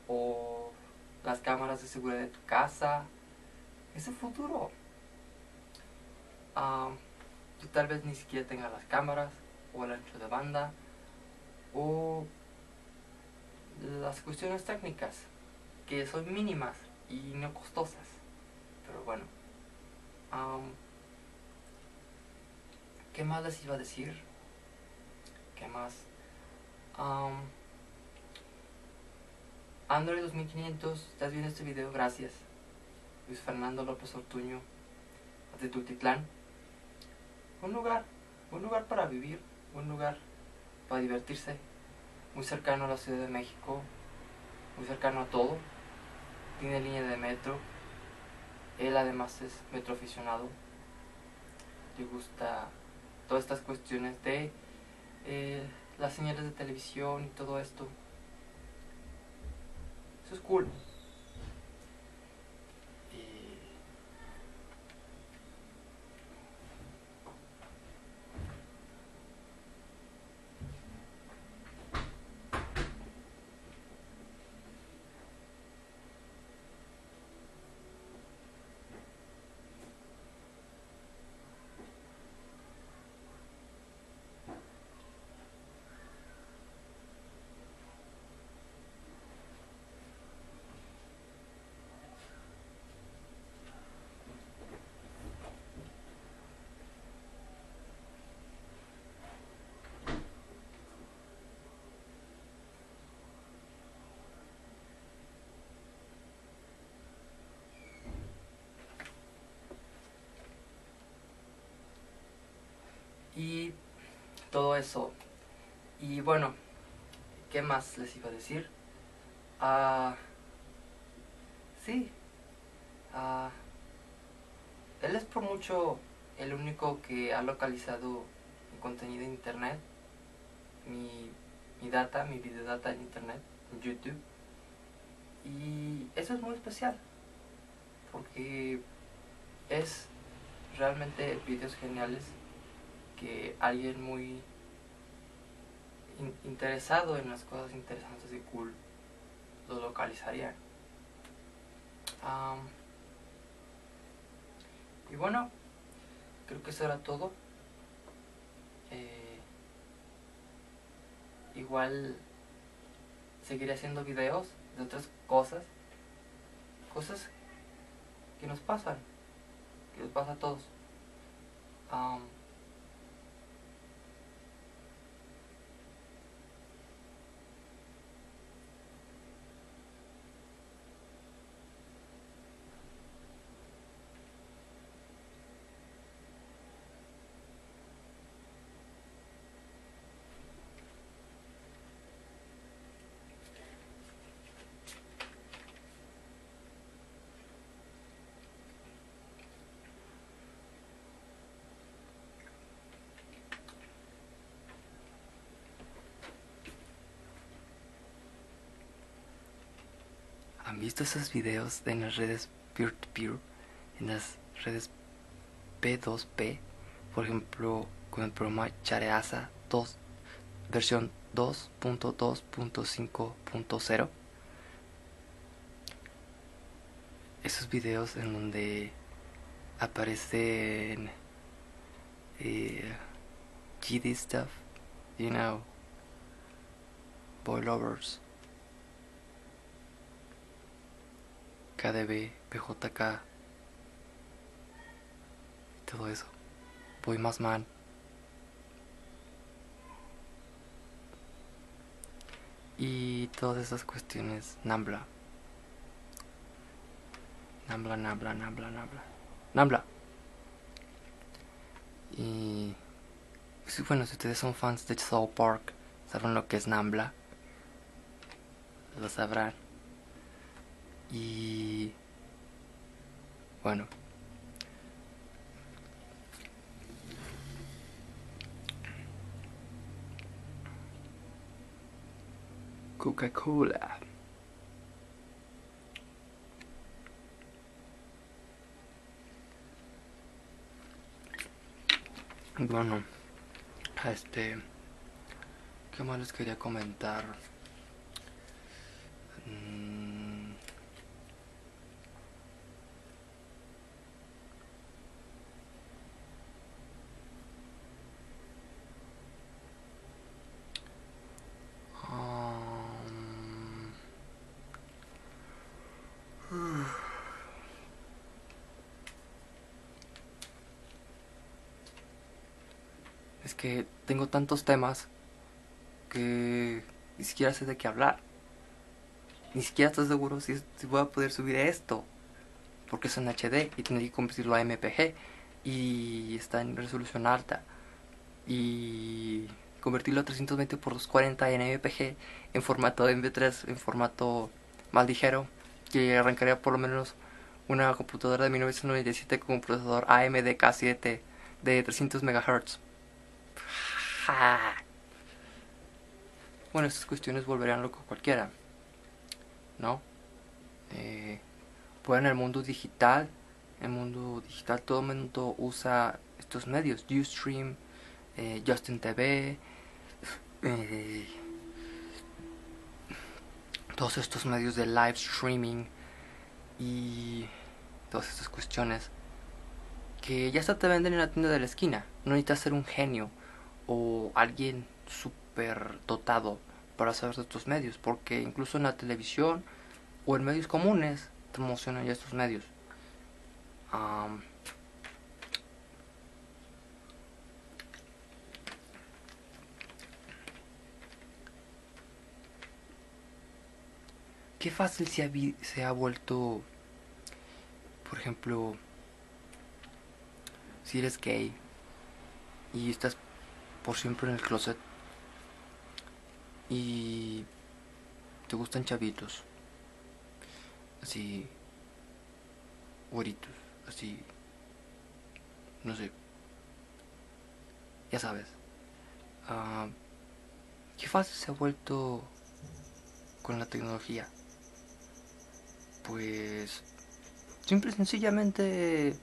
o las cámaras de seguridad de tu casa. Es el futuro. Tú tal vez ni siquiera tengas las cámaras o el ancho de banda o las cuestiones técnicas que son mínimas y no costosas. Pero bueno, ¿qué más les iba a decir? ¿Qué más? Android 2500, estás viendo este video, gracias. Luis Fernando López Ortuño, de Tultitlán. Un lugar para vivir, un lugar para divertirse, muy cercano a la Ciudad de México, muy cercano a todo. Tiene línea de metro. Él además es metro aficionado. Le gusta todas estas cuestiones de las señales de televisión y todo esto. Eso es cool. Y todo eso. Y bueno, ¿qué más les iba a decir? Sí. Él es por mucho el único que ha localizado mi contenido en internet. Mi data, mi videodata en internet, en YouTube. Y eso es muy especial. Porque es realmente videos geniales que alguien muy interesado en las cosas interesantes y cool lo localizaría. Y bueno, creo que eso era todo. Igual seguiré haciendo videos de otras cosas que nos pasan, que nos pasa a todos. ¿Han visto esos videos en las redes peer-to-peer? En las redes P2P, por ejemplo, con el programa Chareasa 2, versión 2.2.5.0. Esos videos en donde aparecen GD stuff, you know, boy lovers, KDB, PJK, todo eso, Boy Más Man. Y todas esas cuestiones, Nambla. Y bueno, si ustedes son fans de South Park, saben lo que es Nambla, lo sabrán. Y bueno, Coca-Cola. Bueno, ¿qué más les quería comentar? Es que tengo tantos temas que ni siquiera sé de qué hablar. Ni siquiera estoy seguro si voy a poder subir esto, porque es en HD y tendré que convertirlo a MPG y está en resolución alta, y convertirlo a 320 por 240 en MPG en formato MP3, en formato más ligero, que arrancaría por lo menos una computadora de 1997 con un procesador AMD K7 de 300 MHz. Bueno, estas cuestiones volverían loco a cualquiera, ¿no? Pues en el mundo digital, todo el mundo usa estos medios, Ustream, Justin TV, todos estos medios de live streaming y todas estas cuestiones que ya hasta te venden en la tienda de la esquina. No necesitas ser un genio o alguien súper dotado para saber de estos medios, porque incluso en la televisión o en medios comunes promocionan ya estos medios. Qué fácil se ha vuelto, por ejemplo, si eres gay y estás por siempre en el closet y te gustan chavitos, así, güeritos, así, no sé, ya sabes. Qué fácil se ha vuelto con la tecnología. Pues simple y sencillamente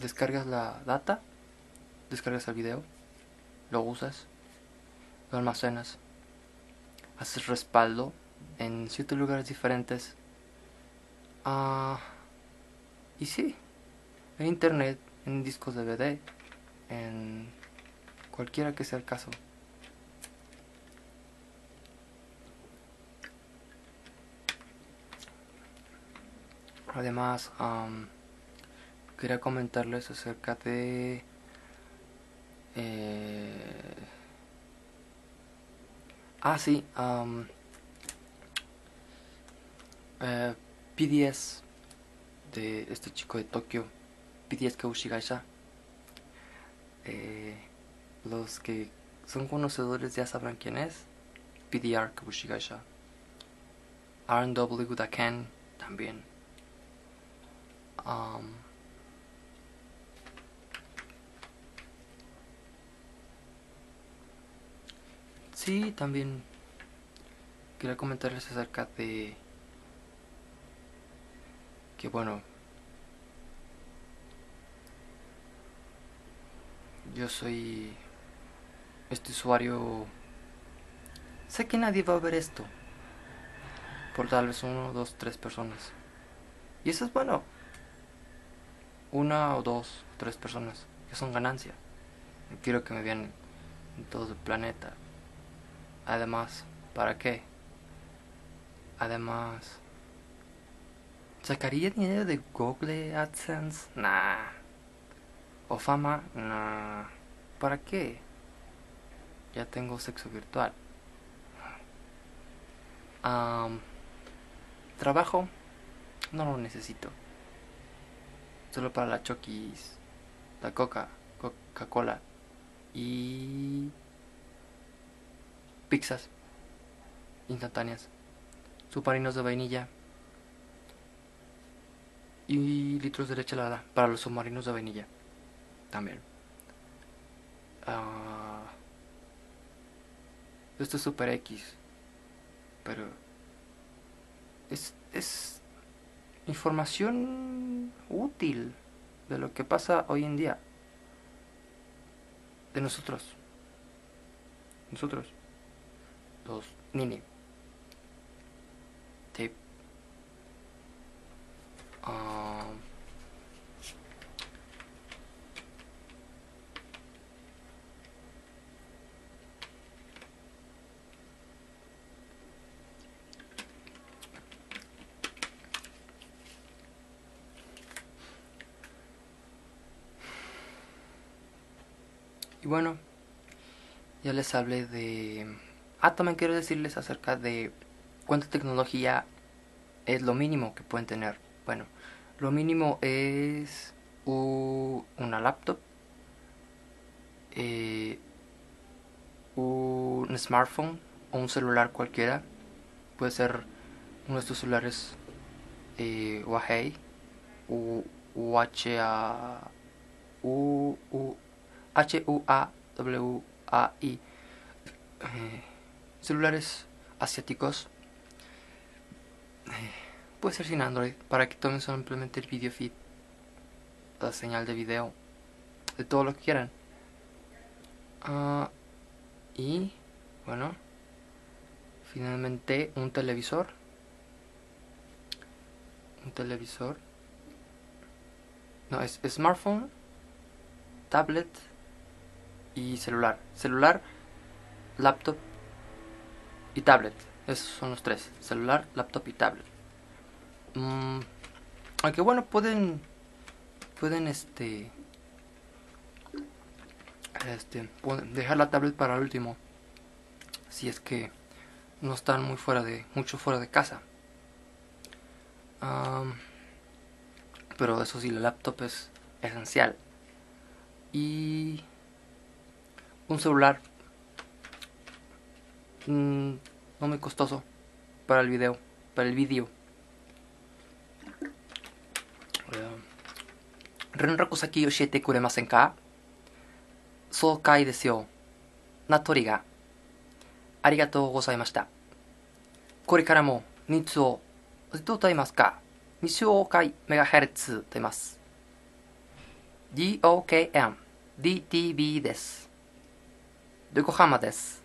descargas la data, descargas el video, lo usas, lo almacenas, haces respaldo en 7 lugares diferentes. Y sí, en internet, en discos DVD, en cualquiera que sea el caso. Además, quería comentarles acerca de sí, PDS de este chico de Tokio, PDS Kaushigaisha. Los que son conocedores ya sabrán quién es. PDR Kaushigaisha. R&W Daken también. Sí, también quería comentarles acerca de que, bueno, yo soy este usuario. Sé que nadie va a ver esto. Por tal vez 1, 2, 3 personas. Y eso es bueno. 1 o 2, 3 personas. Que son ganancia. No quiero que me vean en todo el planeta. Además, ¿para qué? Además, ¿sacaría dinero de Google AdSense? Nah. ¿O fama? Nah. ¿Para qué? Ya tengo sexo virtual. Trabajo, no lo necesito. Solo para la Chokis, la Coca-Cola y pizzas instantáneas, submarinos de vainilla y litros de leche helada para los submarinos de vainilla también. Esto es super X, pero es información útil de lo que pasa hoy en día. De nosotros, los Nini. Sí. Y bueno, ya les hablé de... también quiero decirles acerca de cuánta tecnología es lo mínimo que pueden tener. Bueno, lo mínimo es una laptop, un smartphone o un celular cualquiera. Puede ser uno de estos celulares Huawei HUAWI, celulares asiáticos. Puede ser sin Android, para que tomen simplemente el video feed, la señal de video, de todo lo que quieran. Y bueno, finalmente un televisor. No, es smartphone, tablet y celular. Celular, laptop y tablet. Esos son los tres: celular, laptop y tablet. Aunque bueno, pueden dejar la tablet para el último, si es que no están mucho fuera de casa. Pero eso sí, la laptop es esencial. Y un celular no muy costoso para el video. Renraku saki yoshiete kuremasen ka? Soukai desu yo. Natori ga arigatou gozaimashita. Kore kara mo nitsu o do taimasu ka? Nishoukai megahertz と言います。DOKM DTB です。横浜です。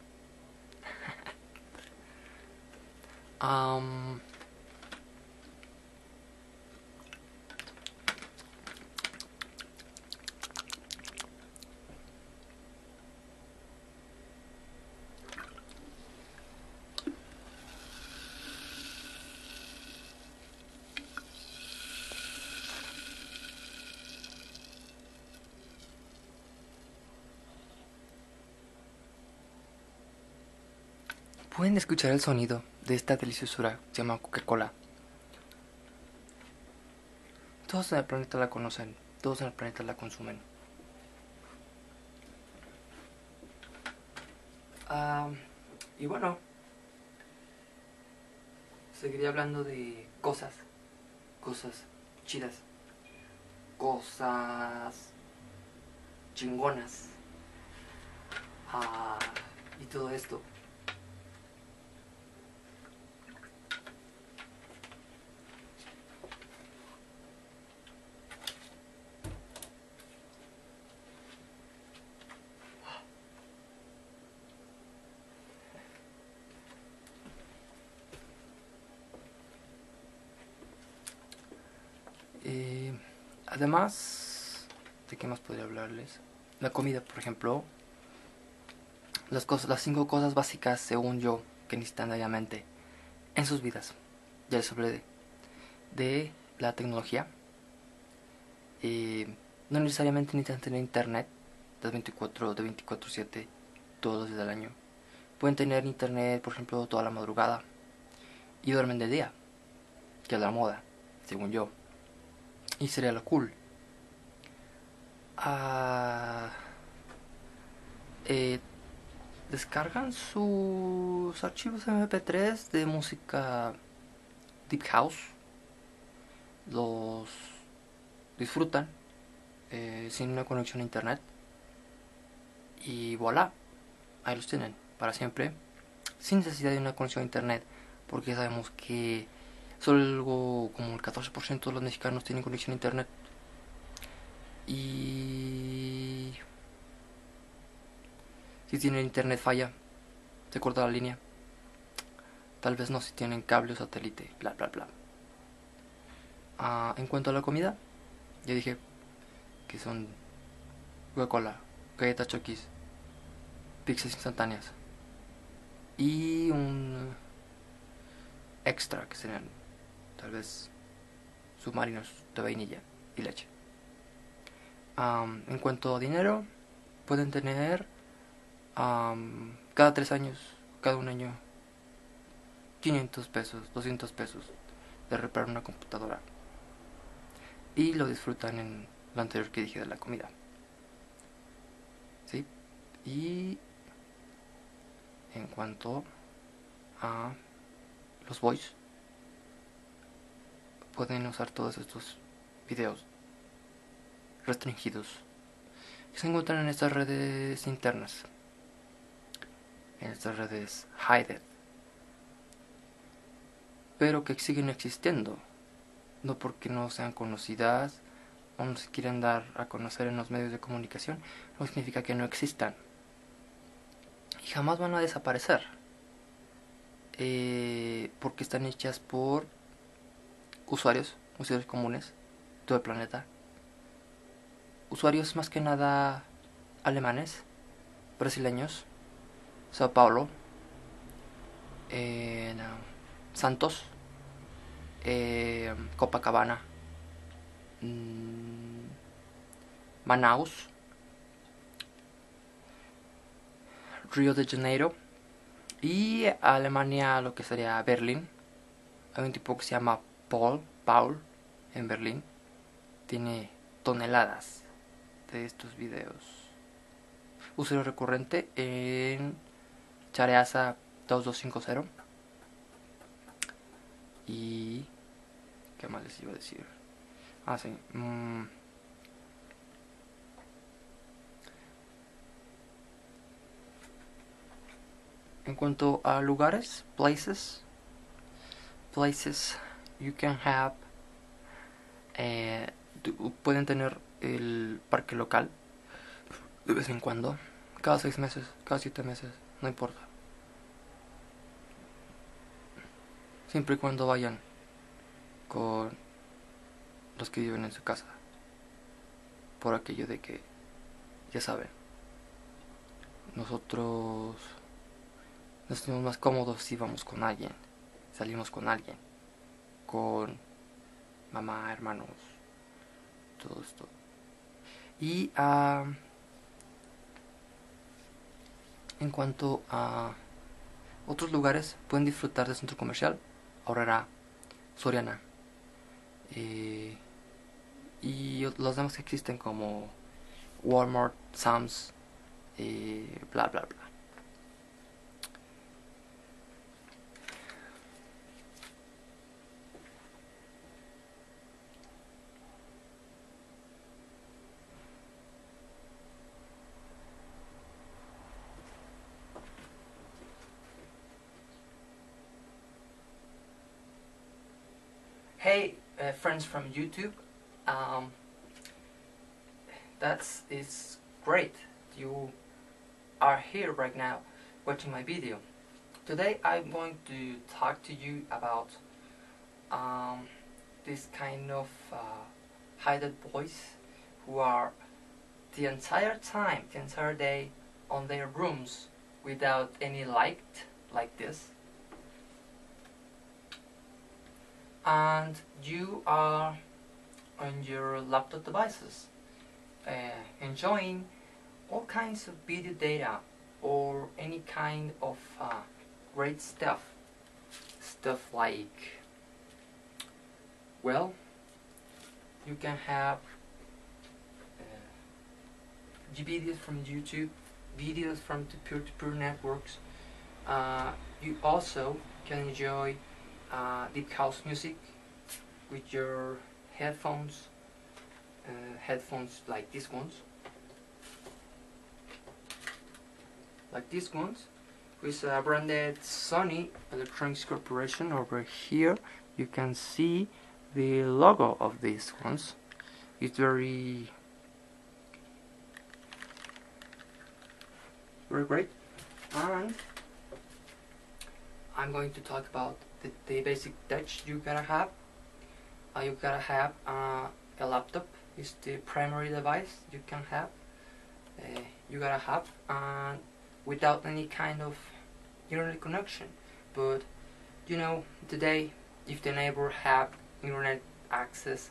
Pueden escuchar el sonido de esta deliciosura que se llama Coca-Cola. Todos en el planeta la conocen, todos en el planeta la consumen. Y bueno, seguiré hablando de cosas chidas, cosas chingonas, y todo esto. Además, ¿de qué más podría hablarles? La comida, por ejemplo. Las 5 cosas básicas, según yo, que necesitan diariamente en sus vidas. Ya les hablé de la tecnología. No necesariamente necesitan tener internet de 24/7 todos los días del año. Pueden tener internet, por ejemplo, toda la madrugada y duermen de día, que es la moda, según yo. Y sería lo cool. Descargan sus archivos MP3 de música Deep House, los disfrutan sin una conexión a internet y voilà, ahí los tienen para siempre, sin necesidad de una conexión a internet, porque sabemos que solo algo como el 14% de los mexicanos tienen conexión a internet. Y si tienen internet falla, se corta la línea. Tal vez no si tienen cable o satélite, bla bla bla. En cuanto a la comida, ya dije que son Coca-Cola, galletas Chokis, pizzas instantáneas y un extra que serían tal vez submarinos de vainilla y leche. En cuanto a dinero, pueden tener cada 3 años, cada 1 año, 500 pesos, 200 pesos de reparar una computadora. Y lo disfrutan en lo anterior que dije de la comida. ¿Sí? Y en cuanto a los boys, pueden usar todos estos videos restringidos que se encuentran en estas redes internas, en estas redes hidden, pero que siguen existiendo, no porque no sean conocidas o no se quieren dar a conocer en los medios de comunicación, no significa que no existan y jamás van a desaparecer, porque están hechas por usuarios comunes de todo el planeta, usuarios más que nada alemanes, brasileños, Sao Paulo, Santos, Copacabana, Manaus, Río de Janeiro y Alemania, lo que sería Berlín. Hay un tipo que se llama Paul en Berlín, tiene toneladas de estos videos. Usuario recurrente en Chareasa 2250. Y ¿qué más les iba a decir? Sí. En cuanto a lugares, places you can have, pueden tener el parque local de vez en cuando, cada 6 meses, cada 7 meses, no importa. Siempre y cuando vayan con los que viven en su casa, por aquello de que, ya saben, nosotros nos sentimos más cómodos si vamos con alguien, salimos con alguien, con mamá, hermanos, todo esto. Y en cuanto a otros lugares, pueden disfrutar del centro comercial Aurrera, Soriana, y los demás que existen como Walmart, Sam's, bla bla bla. Hey, friends from YouTube, it's great you are here right now watching my video. Today I'm going to talk to you about this kind of hidden boys who are the entire day on their rooms without any light like this, and you are on your laptop devices enjoying all kinds of video data or any kind of great stuff like, well, you can have videos from YouTube, videos from the peer-to-peer networks. You also can enjoy deep house music with your headphones like these ones, with a branded Sony Electronics Corporation. Over here you can see the logo of these ones. It's very great, and I'm going to talk about the basic touch you gotta have. You gotta have a laptop is the primary device you can have. You gotta have without any kind of internet connection. But you know, today, if the neighbor have internet access,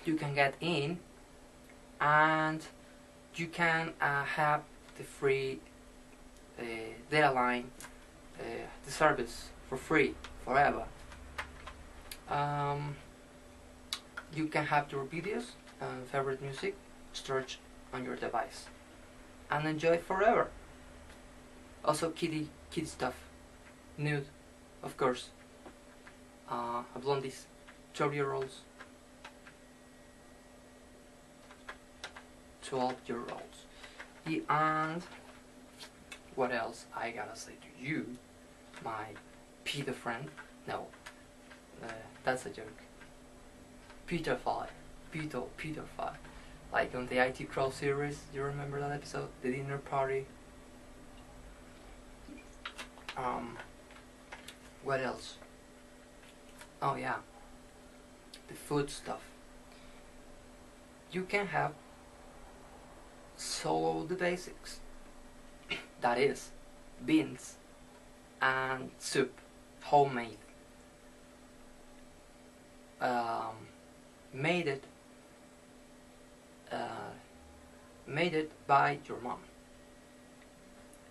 you can get in and you can have the free data line, the service for free forever. You can have your videos and favorite music stored on your device and enjoy forever. Also kitty stuff, nude, of course, blondies, 12-year-olds, 12-year-olds. And what else I gotta say to you, my pedo friend? No, that's a joke. Pedophile. Like on the IT Crow series, you remember that episode? The dinner party. What else? Oh yeah, the food stuff. You can have solo the basics. That is, beans and soup, homemade. Made it by your mom.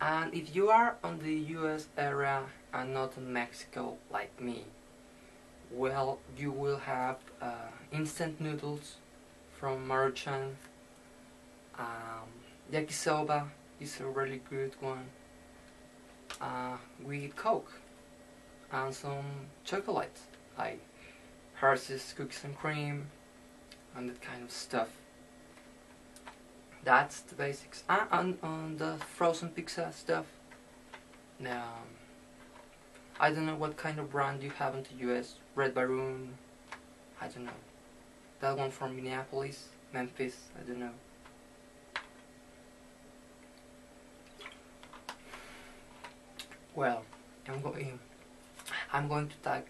And if you are on the US area and not in Mexico like me, well, you will have instant noodles from Maruchan. Yakisoba is a really good one. With Coke and some chocolate like Hershey's cookies and cream and that kind of stuff. That's the basics. And on the frozen pizza stuff, I don't know what kind of brand you have in the US. Red Baron, I don't know. That one from Minneapolis, Memphis, I don't know. Well, I'm going to talk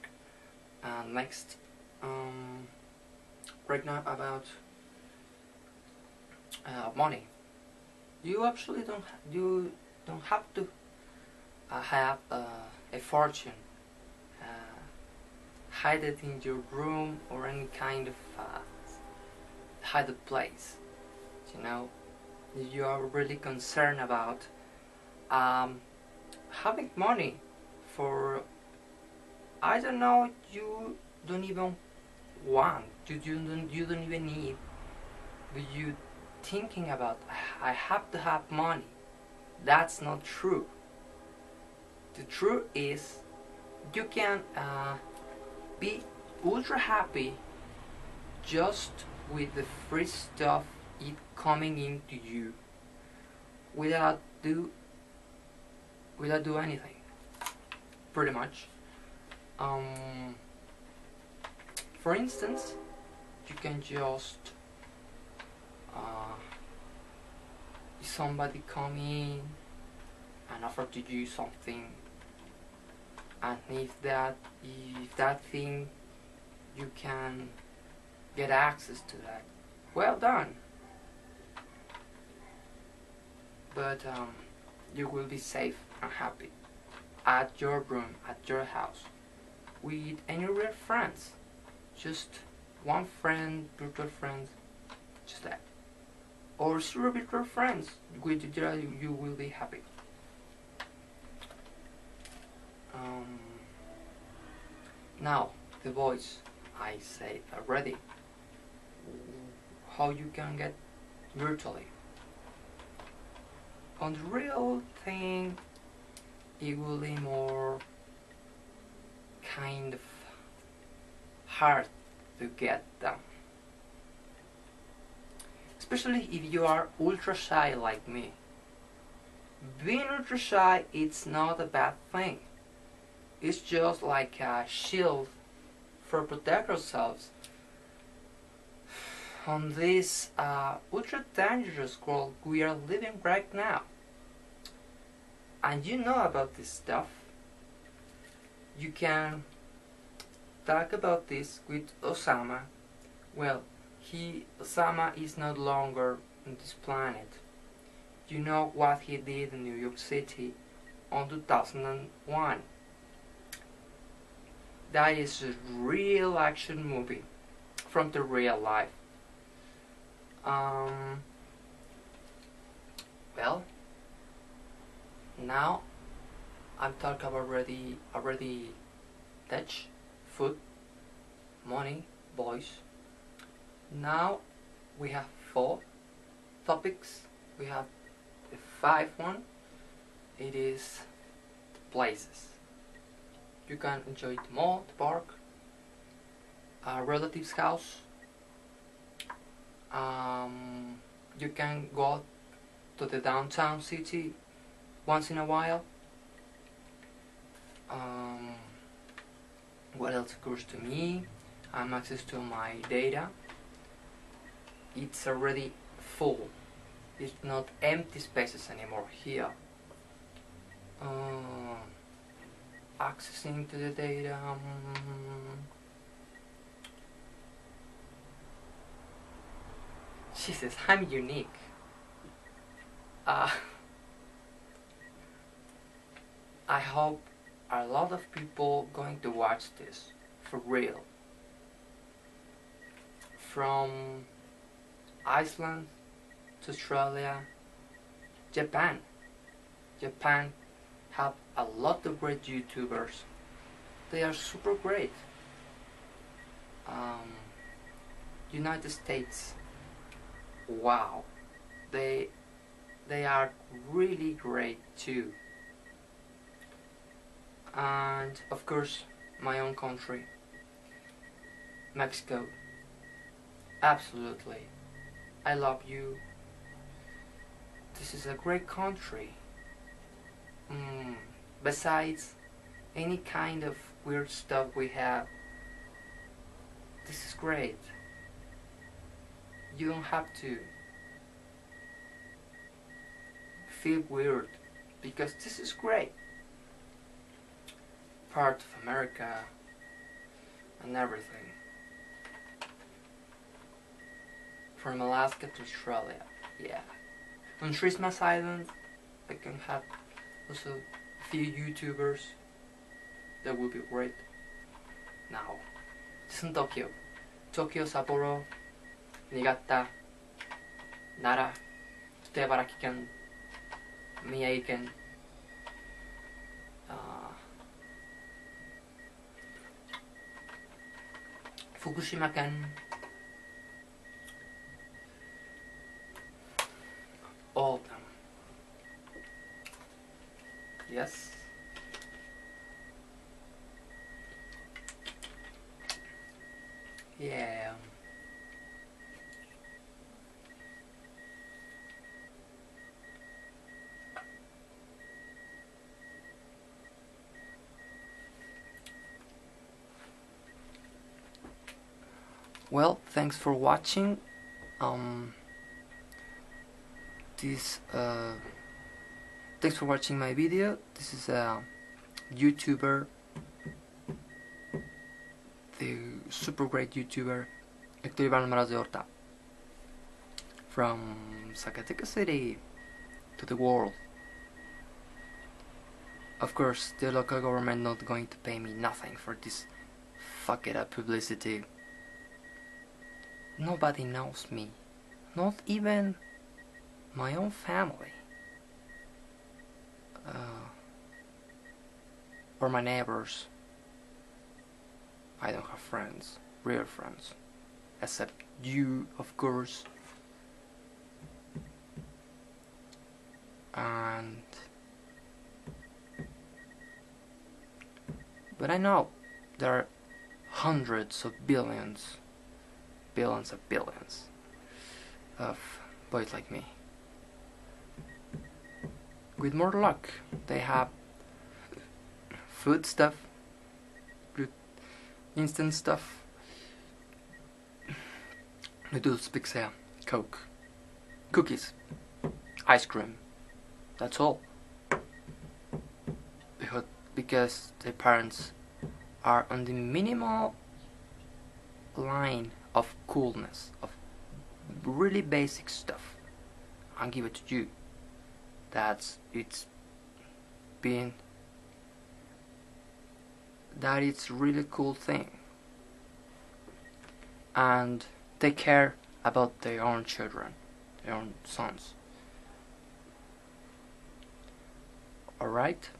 next right now about money. You actually don't have to have a fortune, hide it in your room or any kind of hidden place. You know, you are really concerned about having money for, I don't know, you don't even want, you don't even need, but you thinking about, I have to have money. That's not true. The truth is, you can be ultra happy just with the free stuff it coming into you, without do anything, pretty much. For instance, you can just if somebody come in and offer to you something, and if that thing you can get access to that. Well done. But you will be safe and happy at your room, at your house, with any real friends. Just one friend, virtual friends, just that. Or zero virtual friends, with you will be happy. Now, the voice, I say already, how you can get virtually. On the real thing, it will be more kind of hard to get them. Especially if you are ultra shy like me. Being ultra shy, it's not a bad thing. It's just like a shield for protect ourselves on this ultra dangerous world we are living right now. And you know about this stuff. You can talk about this with Osama. Well, Osama is no longer on this planet. You know what he did in New York City on 2001. That is a real action movie from the real life. Well, now I'm talking about already touch, food, money, boys. Now we have 4 topics. We have the 5th one. It is places. You can enjoy the mall, the park, a relative's house. You can go to the downtown city once in a while. What else occurs to me? I have access to my data. It's already full. It's not empty spaces anymore here. Accessing to the data. Jesus, I'm unique. I hope a lot of people going to watch this for real. From Iceland to Australia, Japan. Japan have a lot of great YouTubers. They are super great. United States. Wow. They are really great too. And of course, my own country, Mexico. Absolutely. I love you. This is a great country. Besides any kind of weird stuff we have, this is great. You don't have to feel weird because this is great. Part of America and everything. From Alaska to Australia, yeah. On Christmas Island, I can have also a few YouTubers. That would be great. Now, this is Tokyo. Tokyo, Sapporo, Niigata, Nara, 茨城県、宮城県、福島県、all of them. Yes. Yeah. Well, thanks for watching. Thanks for watching my video. This is a YouTuber, the super great YouTuber Héctor Iván Maras de Horta. From Zacatecas City to the world. Of course, the local government not going to pay me nothing for this fuck it up publicity. Nobody knows me. Not even my own family. Or my neighbors. I don't have friends, real friends. Except you, of course. But I know there are hundreds of billions of boys like me. With more luck, they have food stuff, good instant stuff, noodles, pizza, Coke, cookies, ice cream. That's all. Because their parents are on the minimal line of coolness, of really basic stuff. I'll give it to you. That it's really cool thing. And take care about their own children, their own sons. Alright?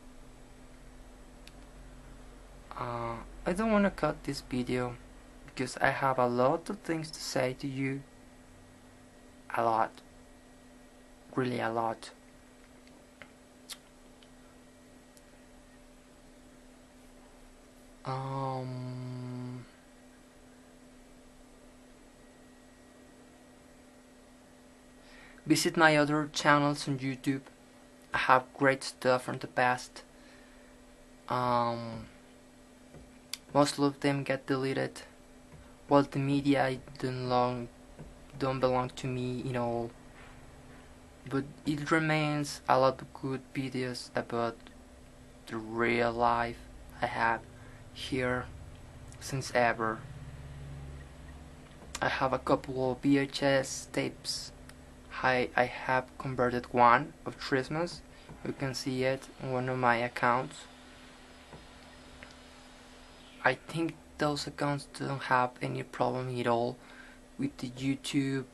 I don't want to cut this video because I have a lot of things to say to you. A lot. Really a lot. Visit my other channels on YouTube. I have great stuff from the past. Most of them get deleted. Well, the media don't belong to me, you know. But it remains a lot of good videos about the real life I have here since ever. I have a couple of VHS tapes. I have converted one of Christmas. You can see it on one of my accounts. I think those accounts don't have any problem at all with the YouTube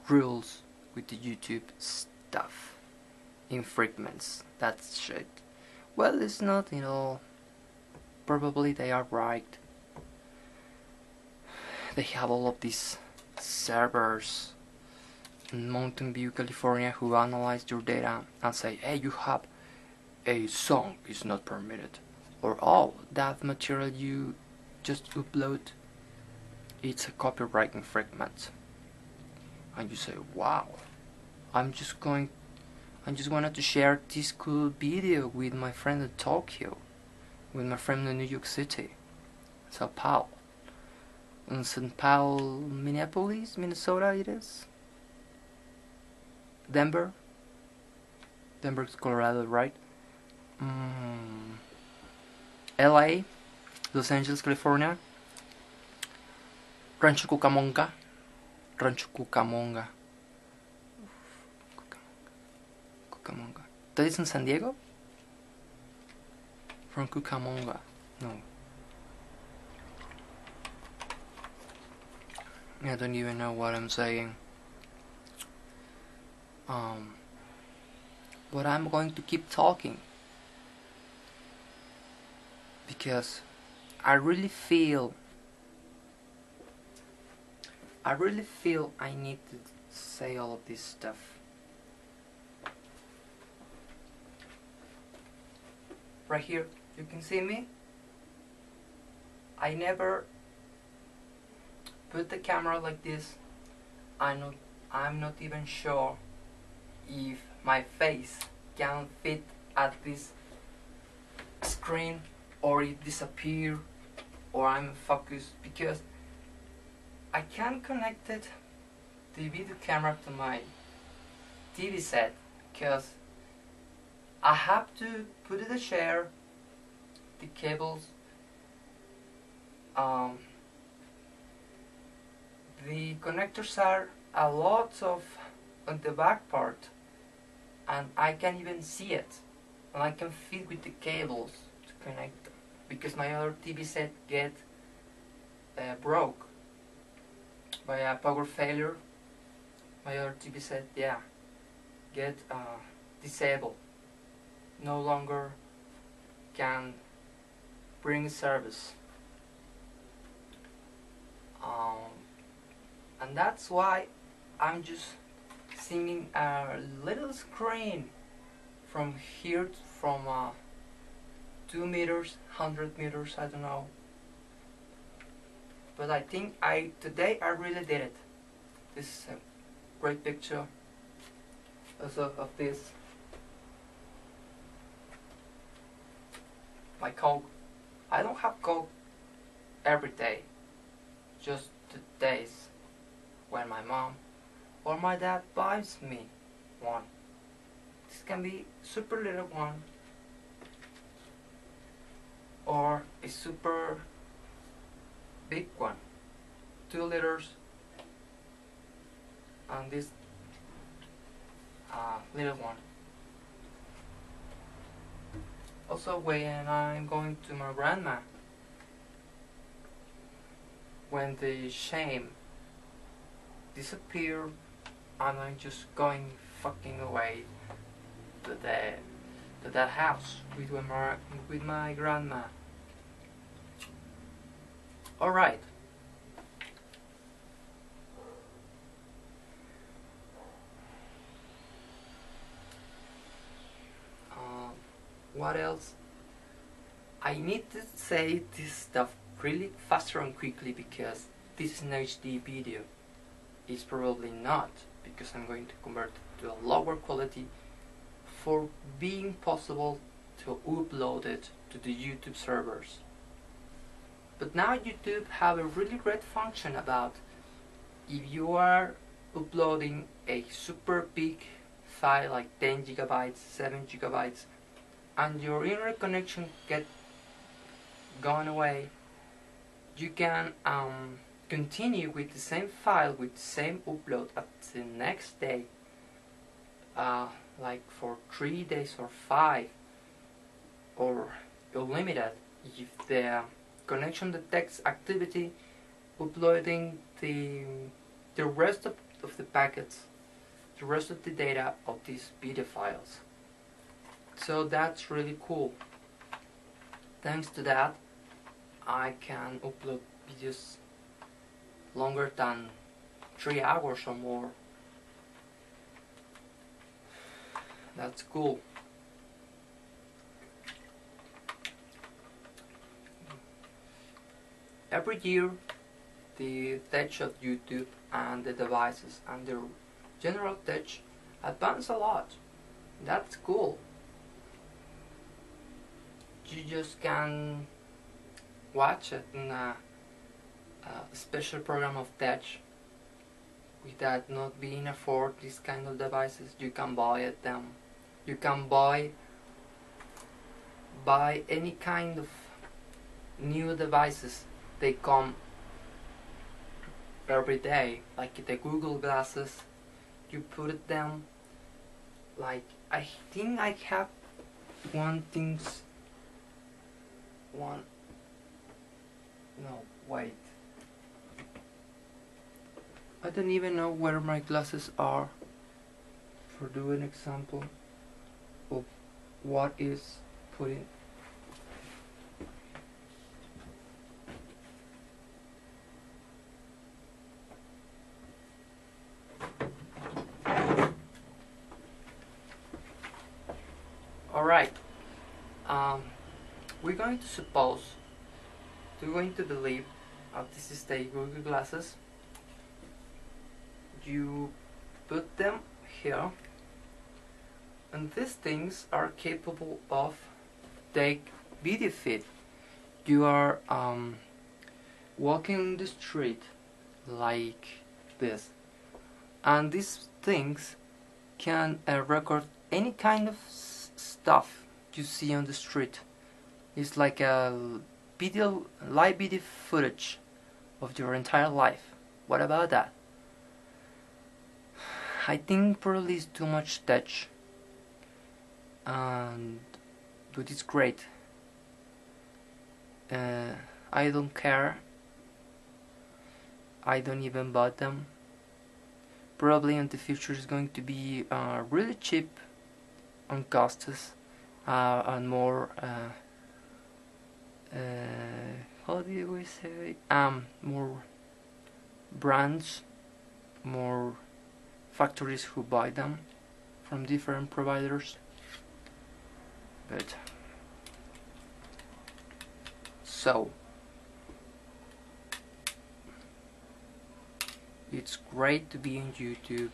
rules, with the YouTube stuff, infringements, that shit. Well, it's not, you know. Probably they are right. They have all of these servers in Mountain View, California, who analyze your data and say, hey, you have a song is not permitted, or oh, that material you just upload, it's a copyright infringement. And you say, wow, I just wanted to share this cool video with my friend in Tokyo, with my friend in New York City, Sao Paulo, in St. Paul, Minneapolis, Minnesota it is, Denver's Colorado, right? LA, Los Angeles, California, Rancho Cucamonga. That is in San Diego? From Cucamonga, no. I don't even know what I'm saying. But I'm going to keep talking. Because I really feel I need to say all of this stuff. Right here, you can see me. I never put the camera like this. I'm not even sure if my face can fit at this screen, or it disappear, or I'm focused, because I can't connect it, the video camera, to my TV set, because I have to put it in a chair, the cables, the connectors are a lot of on the back part, and I can't even see it, and I can fit with the cables to connect them, because my other TV set get broke by a power failure. My other TV set, yeah, get disabled, no longer can bring service. And that's why I'm just singing a little screen from here, from 2 meters, 100 meters, I don't know. But I think today I really did it. This is a great picture also of this. My Coke. I don't have Coke every day, just the days when my mom or my dad buys me one. This can be super little one or a super big one, 2 liters, and this little one. Also, when I'm going to my grandma, when the shame disappear, and I'm just going fucking away to that house with my grandma. All right. What else? I need to say this stuff really faster and quickly because this is an HD video. It's probably not, because I'm going to convert it to a lower quality for being possible to upload it to the YouTube servers. But now YouTube have a really great function about if you are uploading a super big file like 10 gigabytes, 7 gigabytes, and your internet connection get gone away, you can continue with the same file, with the same upload at the next day, like for 3 days or 5, or unlimited if the connection detects activity, uploading the rest of the packets, the rest of the data of these video files. So that's really cool. Thanks to that, I can upload videos longer than 3 hours or more. That's cool. Every year, the tech of YouTube and the devices and the general tech advance a lot. That's cool. You just can watch it in a special program of tech without not being afford these kind of devices. You can buy them. You can buy any kind of new devices. They come every day, like the Google glasses. You put it them. Like I think I have wait. I don't even know where my glasses are. For doing an example of what is putting. Alright. We're going to suppose, we're going to believe this is the Google glasses. You put them here, and these things are capable of take video feed. You are walking on the street like this, and these things can record any kind of stuff you see on the street. It's like a live video footage of your entire life. What about that? I think probably it's too much touch, but it's great. I don't care. I don't even buy them. Probably in the future it's going to be really cheap on costs and more how do we say, more brands, more factories who buy them from different providers. But so it's great to be on YouTube.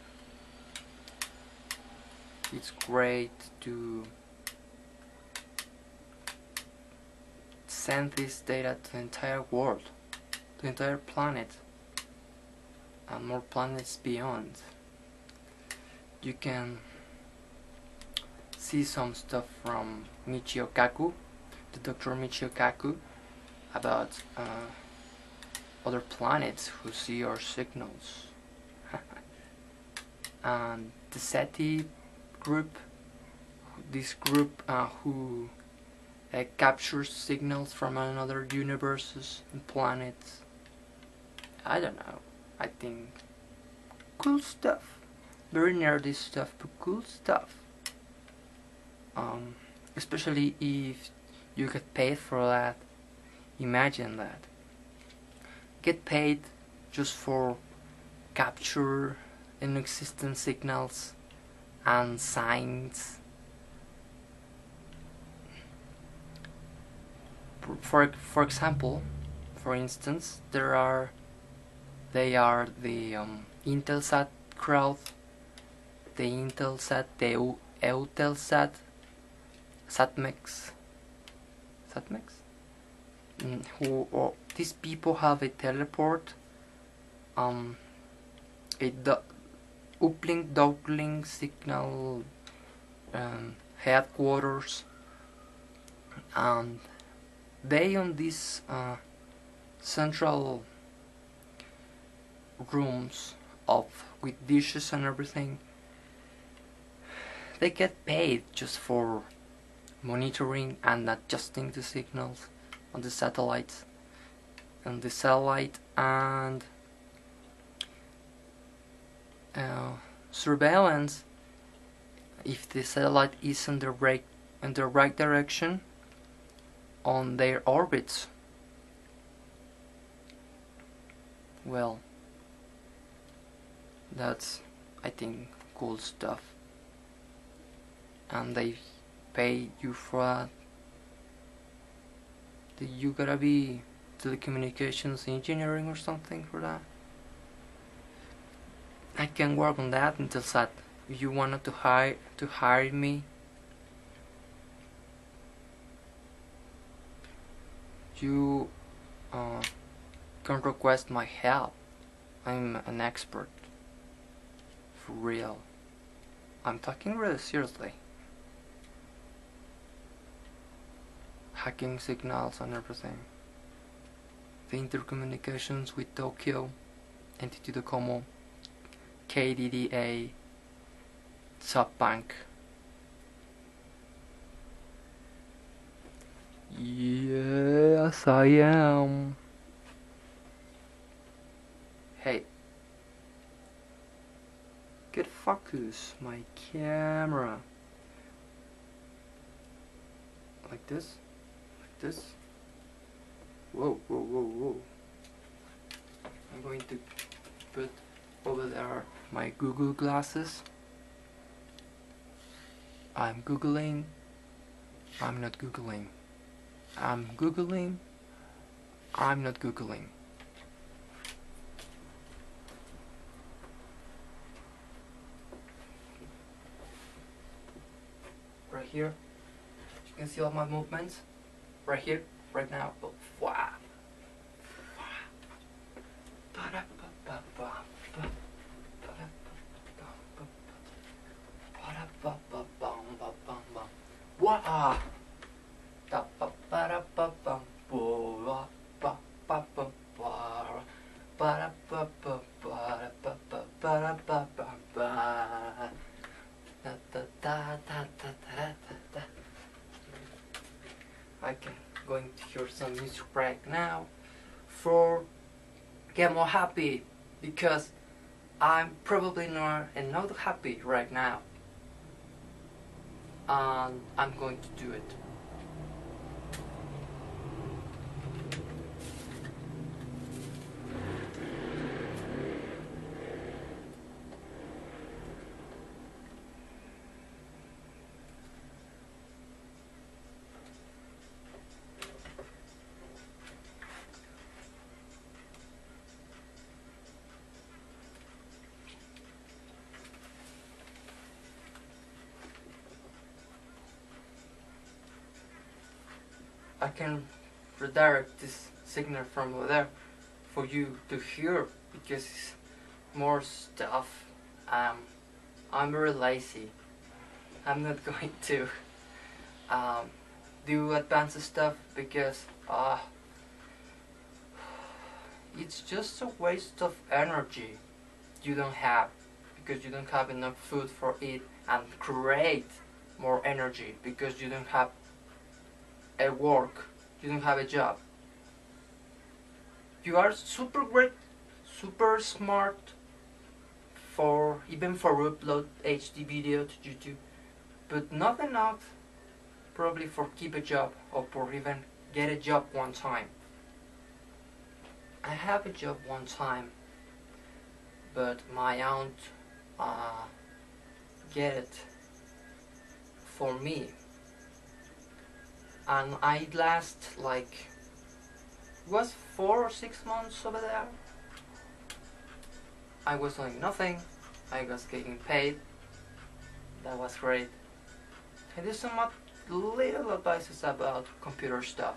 It's great to send this data to the entire world, to the entire planet, and more planets beyond. You can see some stuff from Michio Kaku, the Dr. Michio Kaku, about other planets who see our signals. And the SETI group, this group who captures signals from another universes and planets. I don't know, I think cool stuff. Very nerdy stuff, but cool stuff. Especially if you get paid for that. Imagine that. Get paid just for capture inexistent signals and signs. For example, for instance, they are the Intelsat crowd, the Intelsat, the Eutelsat, Satmex, who these people have a teleport, a uplink downlink signal headquarters, and they on these central rooms with dishes and everything, they get paid just for monitoring and adjusting the signals on the satellites, and surveillance if the satellite is in the right direction on their orbits. Well, that's, I think, cool stuff, and they pay you for that. You gotta be telecommunications engineering or something for that. I can work on that until SAT. If you wanted to hire me, you can request my help. I'm an expert. For real. I'm talking really seriously. Hacking signals and everything. The intercommunications with Tokyo, NTT Docomo, KDDA, SoftBank. Yes, I am. Hey, get focus my camera. Like this? Like this? Whoa, whoa, whoa, whoa. I'm going to put over there my Google glasses. I'm Googling. I'm not Googling. I'm Googling. I'm not Googling. Right here. You can see all my movements. Right here. Right now. Oh, wow. Wow. I can going to hear some music right now for get more happy, because I'm probably not happy right now, and I'm going to do it. I can redirect this signal from over there for you to hear, because it's more stuff. I'm very lazy. I'm not going to do advanced stuff because it's just a waste of energy you don't have, because you don't have enough food for it, and create more energy because you don't have a work, you don't have a job. You are super great, super smart for even for upload HD video to YouTube, but not enough probably for keep a job or for even get a job one time. I have a job one time, but my aunt get it for me, and I last like was 4 or 6 months over there. I was doing nothing. I was getting paid. That was great. I did some little advices about computer stuff,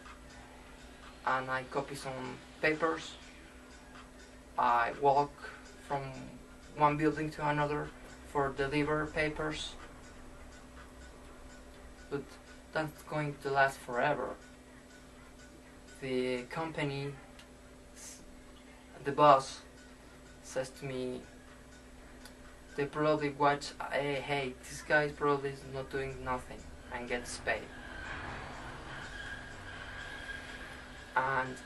and I copy some papers. I walk from one building to another for deliver papers, but that's going to last forever. The company, the boss says to me, they probably watch, hey, this guy probably is not doing nothing and gets paid. And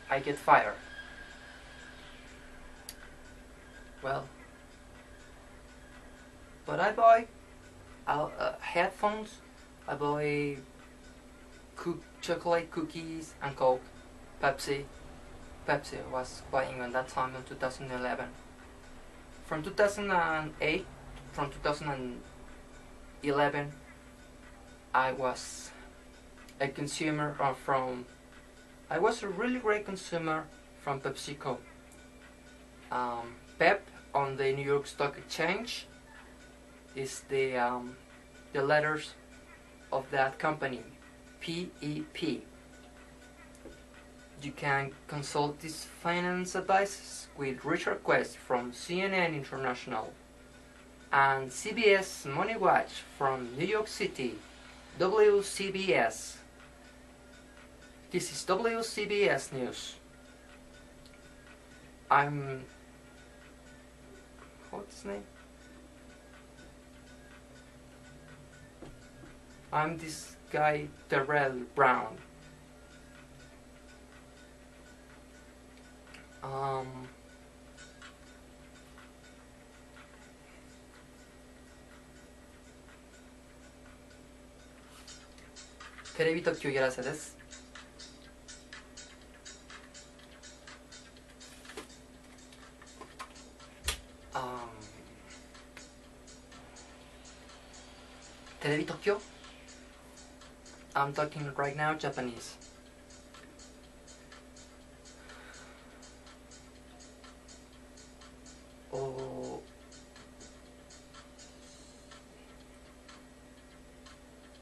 I get fired. Well, but I buy headphones, I buy chocolate cookies and Coke, Pepsi. Pepsi was buying at that time in 2011. From 2008, from 2011, I was a consumer I was a really great consumer from PepsiCo. Pep on the New York Stock Exchange is the letters of that company, PEP. You can consult these finance advice with Richard Quest from CNN International and CBS Money Watch from New York City, WCBS. This is WCBS News. What's his name? I'm this guy, Darrell Brown. Television Tokyo Yarase desu. Television Tokyo. I'm talking right now Japanese.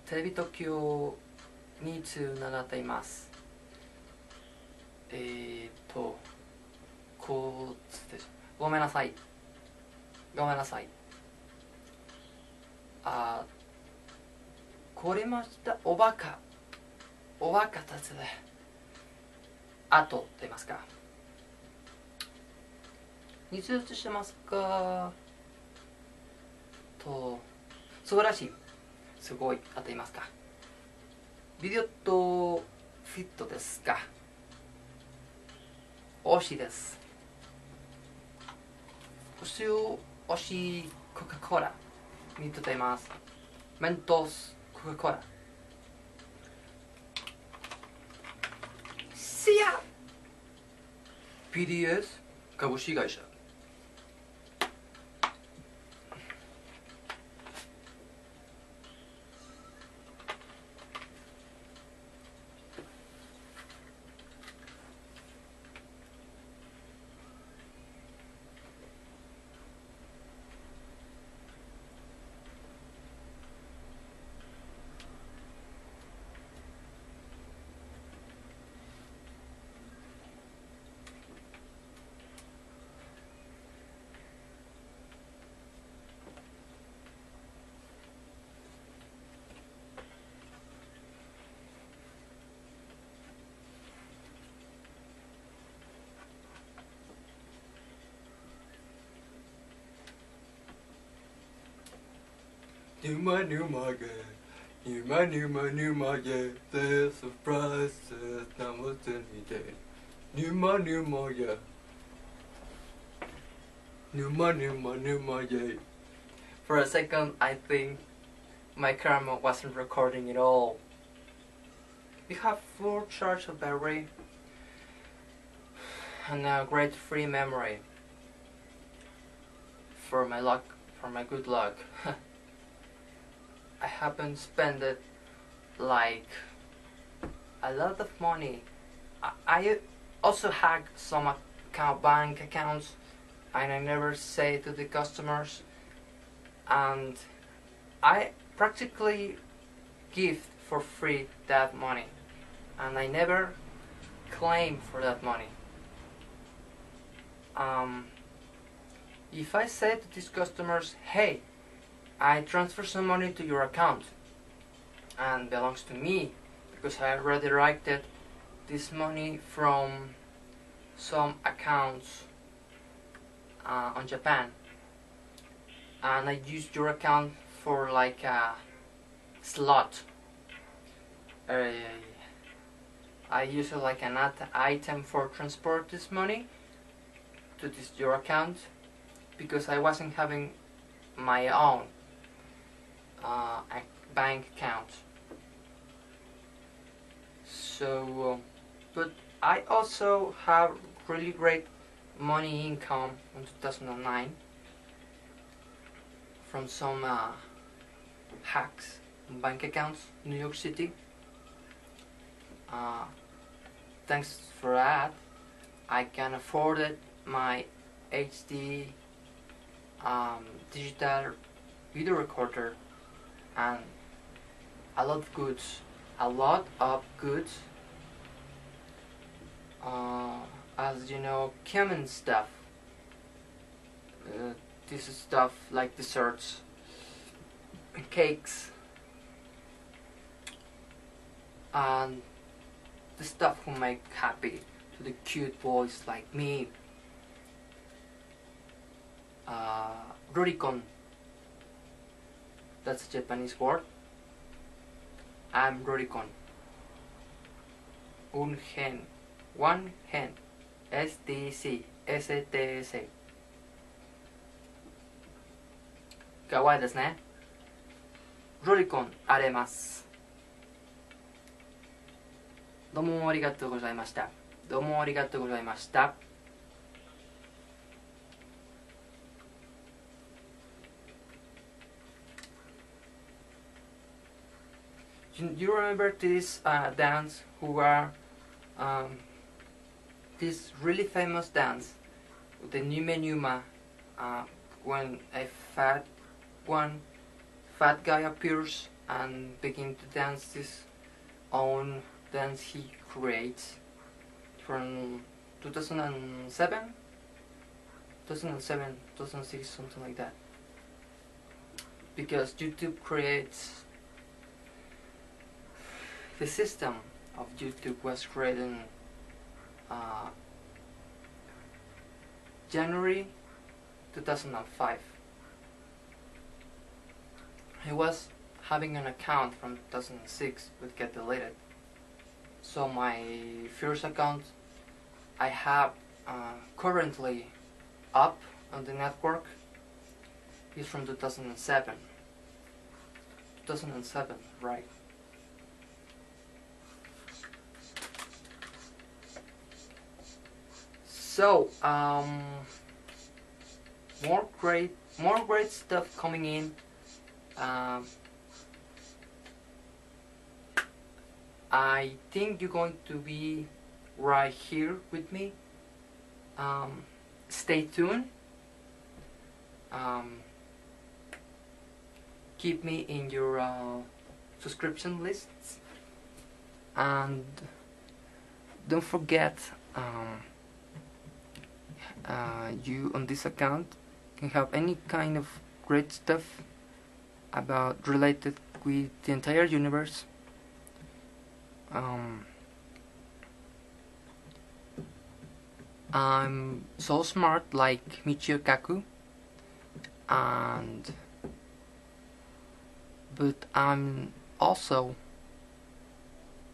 Television Tokyo につなっています。こうつってごめんなさい。これましたおバカたちであとって言いますか。二通知してますかと素晴らしいすごいあと言いますか。ビデオとフィットですか？推しです。推しコカ・コーラにとっています。メントスコカ・コーラ。See ya! PDS 株式会社。Numa, yeah. There's surprises, now what's every day. Numa, yeah. Numa, yeah. For a second, I think my camera wasn't recording at all. We have full charge of battery and a great free memory. For my good luck. I haven't spent it like a lot of money. I also hacked some bank accounts and I never say to the customers, and I practically give for free that money and I never claim for that money. If I say to these customers, hey, I transfer some money to your account and belongs to me because I redirected this money from some accounts on Japan, and I used your account for like a slot. I use it like an item for transport this money to your account because I wasn't having my own bank account. So, but I also have really great money income in 2009 from some hacks in bank accounts in New York City. Thanks for that, I can afford my HD digital video recorder and a lot of goods, as you know, common stuff. This is stuff like desserts, cakes, and the stuff who make happy to the cute boys like me. Rurikon, that's a Japanese word. I'm Rurikon. One hen, STC, STS. かわいいですね。ロリコンあります。どうもありがとうございました。どうもありがとうございました。You remember this dance who were this really famous dance, the Numa when a fat guy appears and begins to dance his own dance he creates from 2007, 2006, something like that. Because YouTube creates the system of YouTube was created in January 2005. He was having an account from 2006 would get deleted. So my first account I have currently up on the network is from 2007. 2007, right? So more great stuff coming in. I think you're going to be right here with me. Stay tuned. Keep me in your subscription lists, and don't forget, you on this account can have any kind of great stuff about related with the entire universe. I'm so smart like Michio Kaku, but I'm also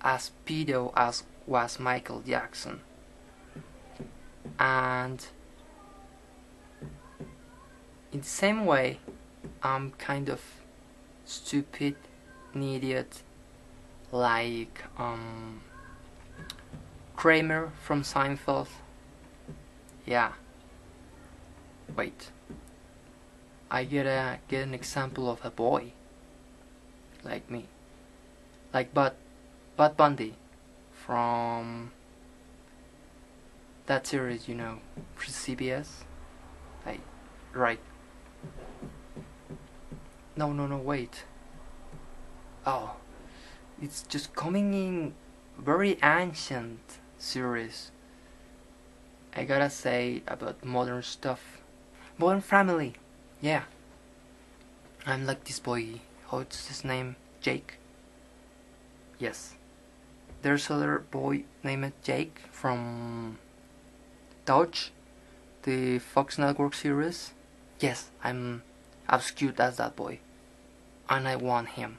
as pedo as was Michael Jackson, and in the same way I'm kind of stupid, an idiot like Kramer from Seinfeld. Yeah. Wait. I get an example of a boy like me, like Bud Bundy from that series, you know, for CBS. Like, right? No, wait. Oh, it's just coming in very ancient series. I gotta say about modern stuff. Modern Family. Yeah. I'm like this boy. What's his name? Jake? Yes. There's other boy named Jake from Dodge, the Fox Network series. Yes, I'm as cute as that boy. And I want him.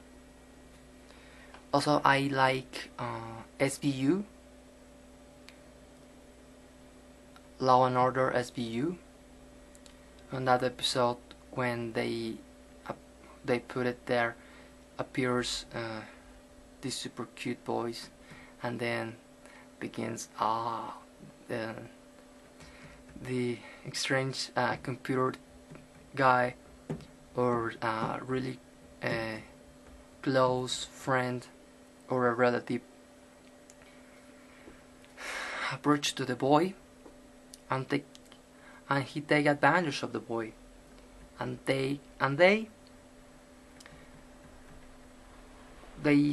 Also, I like SVU. Law and Order SVU. On that episode, when they put it there, appears these super cute boys, and then begins the strange computer guy, or really close friend or a relative approach to the boy, and he take advantage of the boy, and they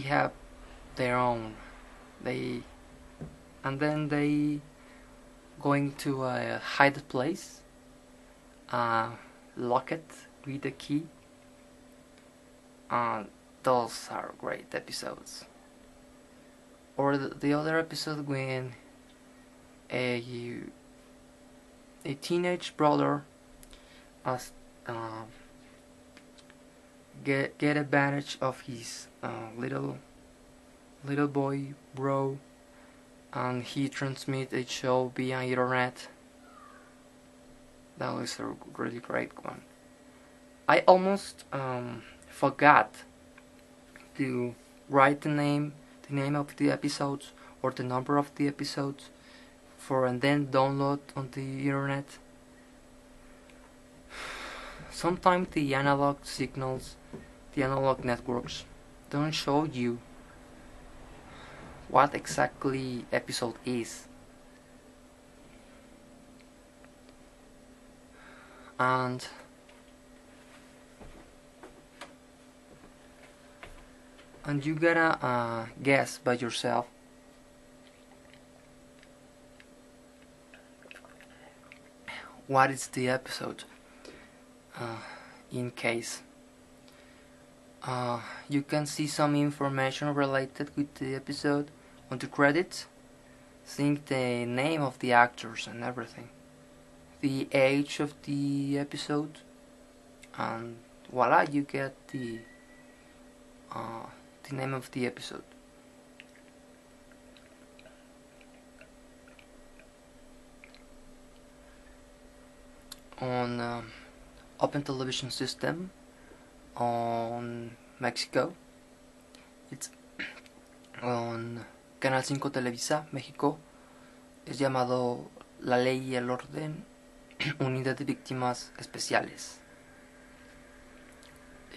have their own, and then they going to a hidden place, lock it with the key. Those are great episodes. Or the other episode when a teenage brother get advantage of his little boy bro, and he transmit a show via internet. That was a really great one. I almost forgot to write the name of the episodes or the number of the episodes and then download on the internet. Sometimes the analog signals, the analog networks, don't show you what exactly episode is. And you gotta guess by yourself what is the episode. In case you can see some information related with the episode on the credits, seeing the name of the actors and everything, the age of the episode, and voila, you get the name of the episode. On open television system on Mexico. It's on Canal 5 Televisa, México. Es llamado La Ley y el Orden, Unidad de Víctimas Especiales.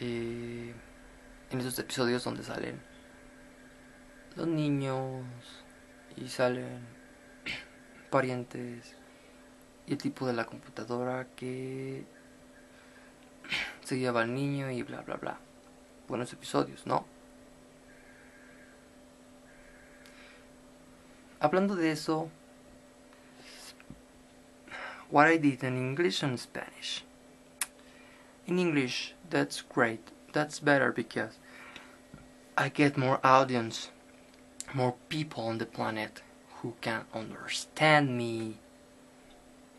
En esos episodios donde salen los niños y salen parientes y el tipo de la computadora que se lleva al niño y bla bla bla. Buenos episodios, ¿no? Hablando de eso, what I did in English and Spanish. In English, that's great. That's better because I get more audience, more people on the planet who can understand me.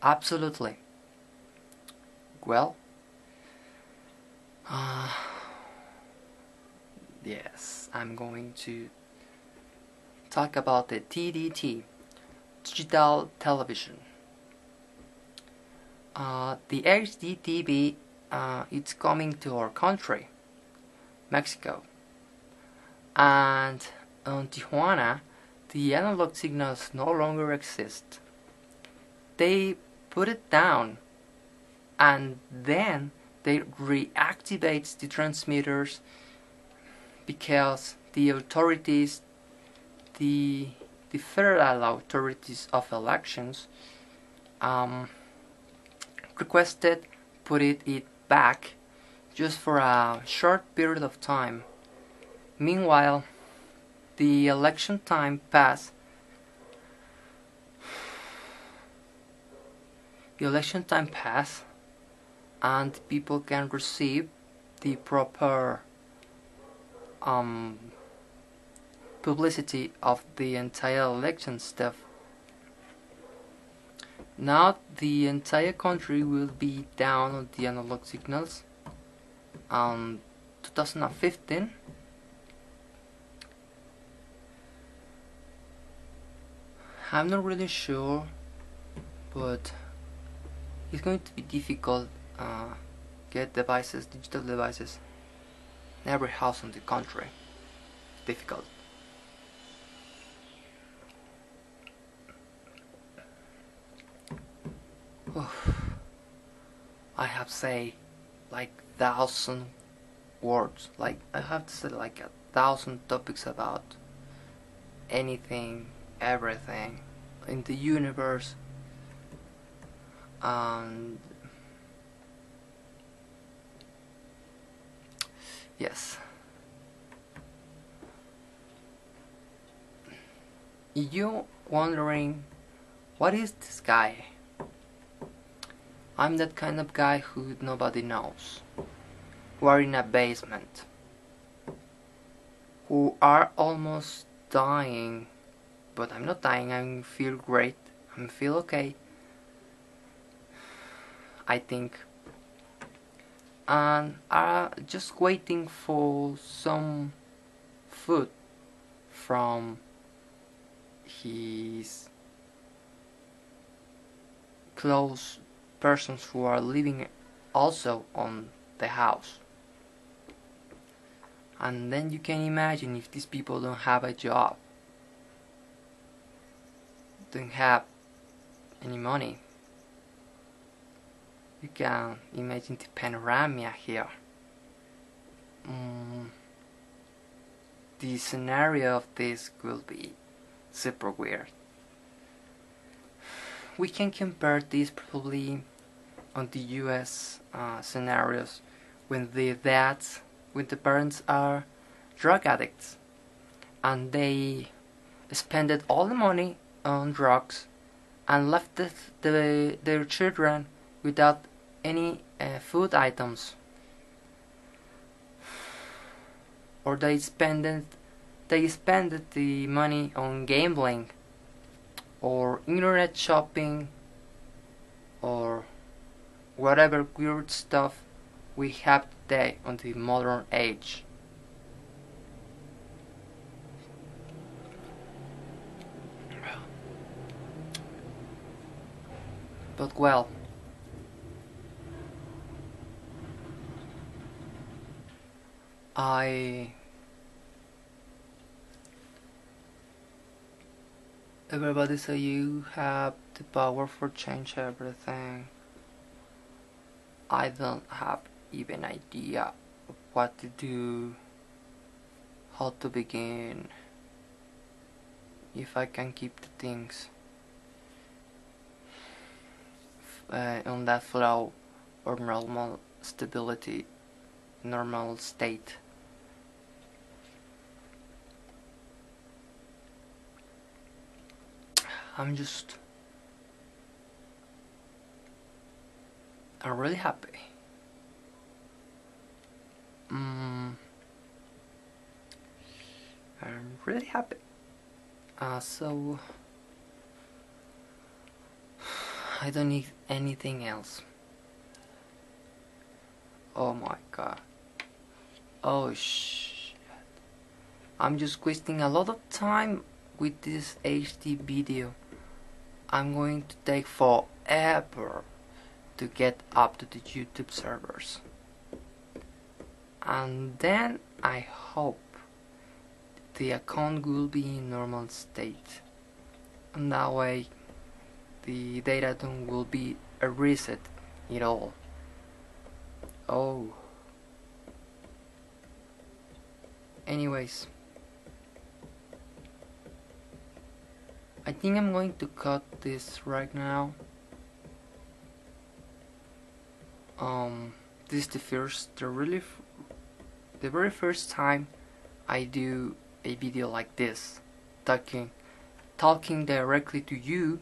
Absolutely. Well, yes, I'm going to talk about the TDT, digital television. The HDTV, it's coming to our country, Mexico. And on Tijuana, the analog signals no longer exist. They put it down, and then they reactivate the transmitters because the authorities, the federal authorities of elections, requested put it back just for a short period of time. Meanwhile, the election time passed. The election time passed, and people can receive the proper publicity of the entire election stuff. Now the entire country will be down on the analog signals. 2015. I'm not really sure, but it's going to be difficult get devices, digital devices, in every house in the country. Difficult. I have to say like 1,000 words. Like I have to say like 1,000 topics about anything, everything in the universe. And yes, you wondering what is this guy? I'm that kind of guy who nobody knows, who are in a basement, who are almost dying, but I'm not dying. I feel great. I feel okay, I think, and are just waiting for some food from his close persons who are living also on the house. And then you can imagine if these people don't have a job, don't have any money. You can imagine the panorama here. The scenario of this will be super weird. We can compare this probably on the US scenarios when the dads, when the parents are drug addicts and they spended all the money on drugs and left their children without any food items, or they spended the money on gambling or internet shopping or whatever weird stuff we have today on the modern age. But well, everybody say you have the power for change everything. I don't have even idea of what to do, how to begin, if I can keep the things on that flow or normal stability, normal state. I'm really happy. I'm really happy. So I don't need anything else. Oh my god. Oh shit. I'm just wasting a lot of time with this HD video. I'm going to take forever to get up to the YouTube servers. And then I hope the account will be in normal state. And that way the data dump will be a reset at all. Oh. Anyways, I think I'm going to cut this right now. This is the very first time I do a video like this, talking directly to you,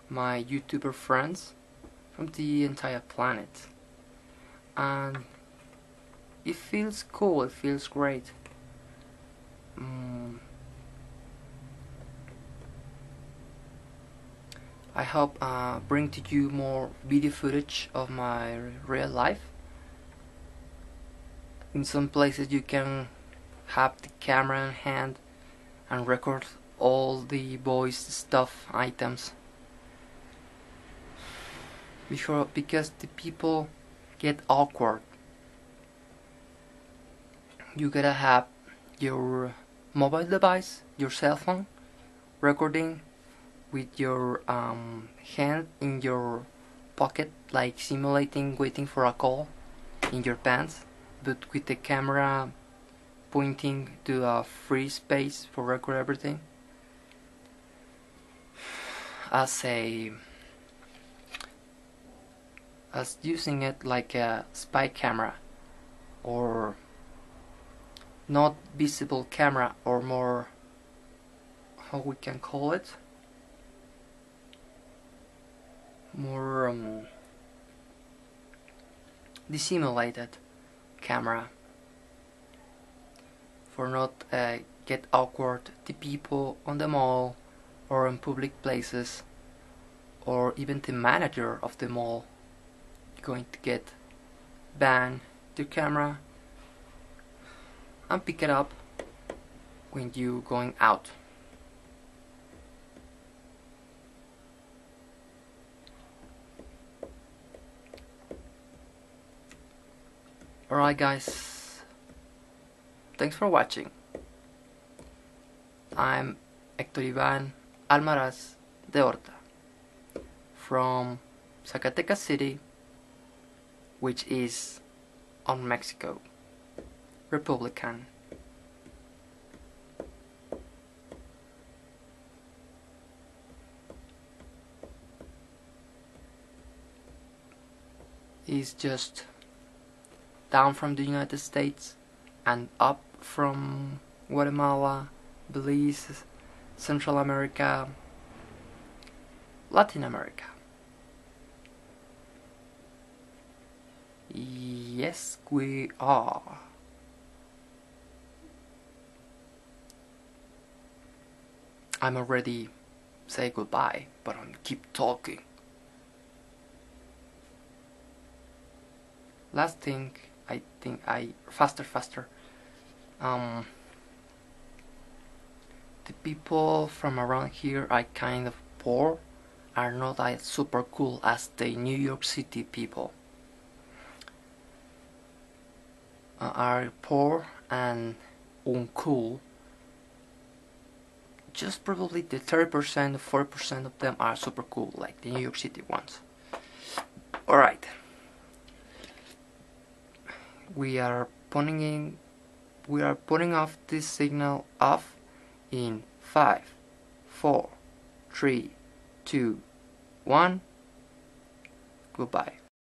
my YouTuber friends from the entire planet, and it feels cool. It feels great. I hope bring to you more video footage of my real life. In some places you can have the camera in hand and record all the voice stuff items. Because the people get awkward. You gotta have your mobile device, your cell phone, recording with your hand in your pocket, like simulating waiting for a call in your pants, but with the camera pointing to a free space for record everything, as using it like a spy camera, or not visible camera, or more, how we can call it, more dissimulated camera, for not get awkward the people on the mall or in public places, or even the manager of the mall going to get banned the camera and pick it up when you going out. Alright guys, thanks for watching. I'm Héctor Iván Almaraz de Horta from Zacatecas City, which is on Mexico, Republican. Is just down from the United States and up from Guatemala, Belize, Central America, Latin America. Yes, we are. I'm already say goodbye, but I'm keep talking. Last thing, I think faster. The people from around here are kind of poor, are not as super cool as the New York City people. Are poor and uncool. Just probably the 30% or 40% of them are super cool, like the New York City ones. Alright. We are putting off this signal off in 5, 4, 3, 2, 1. Goodbye.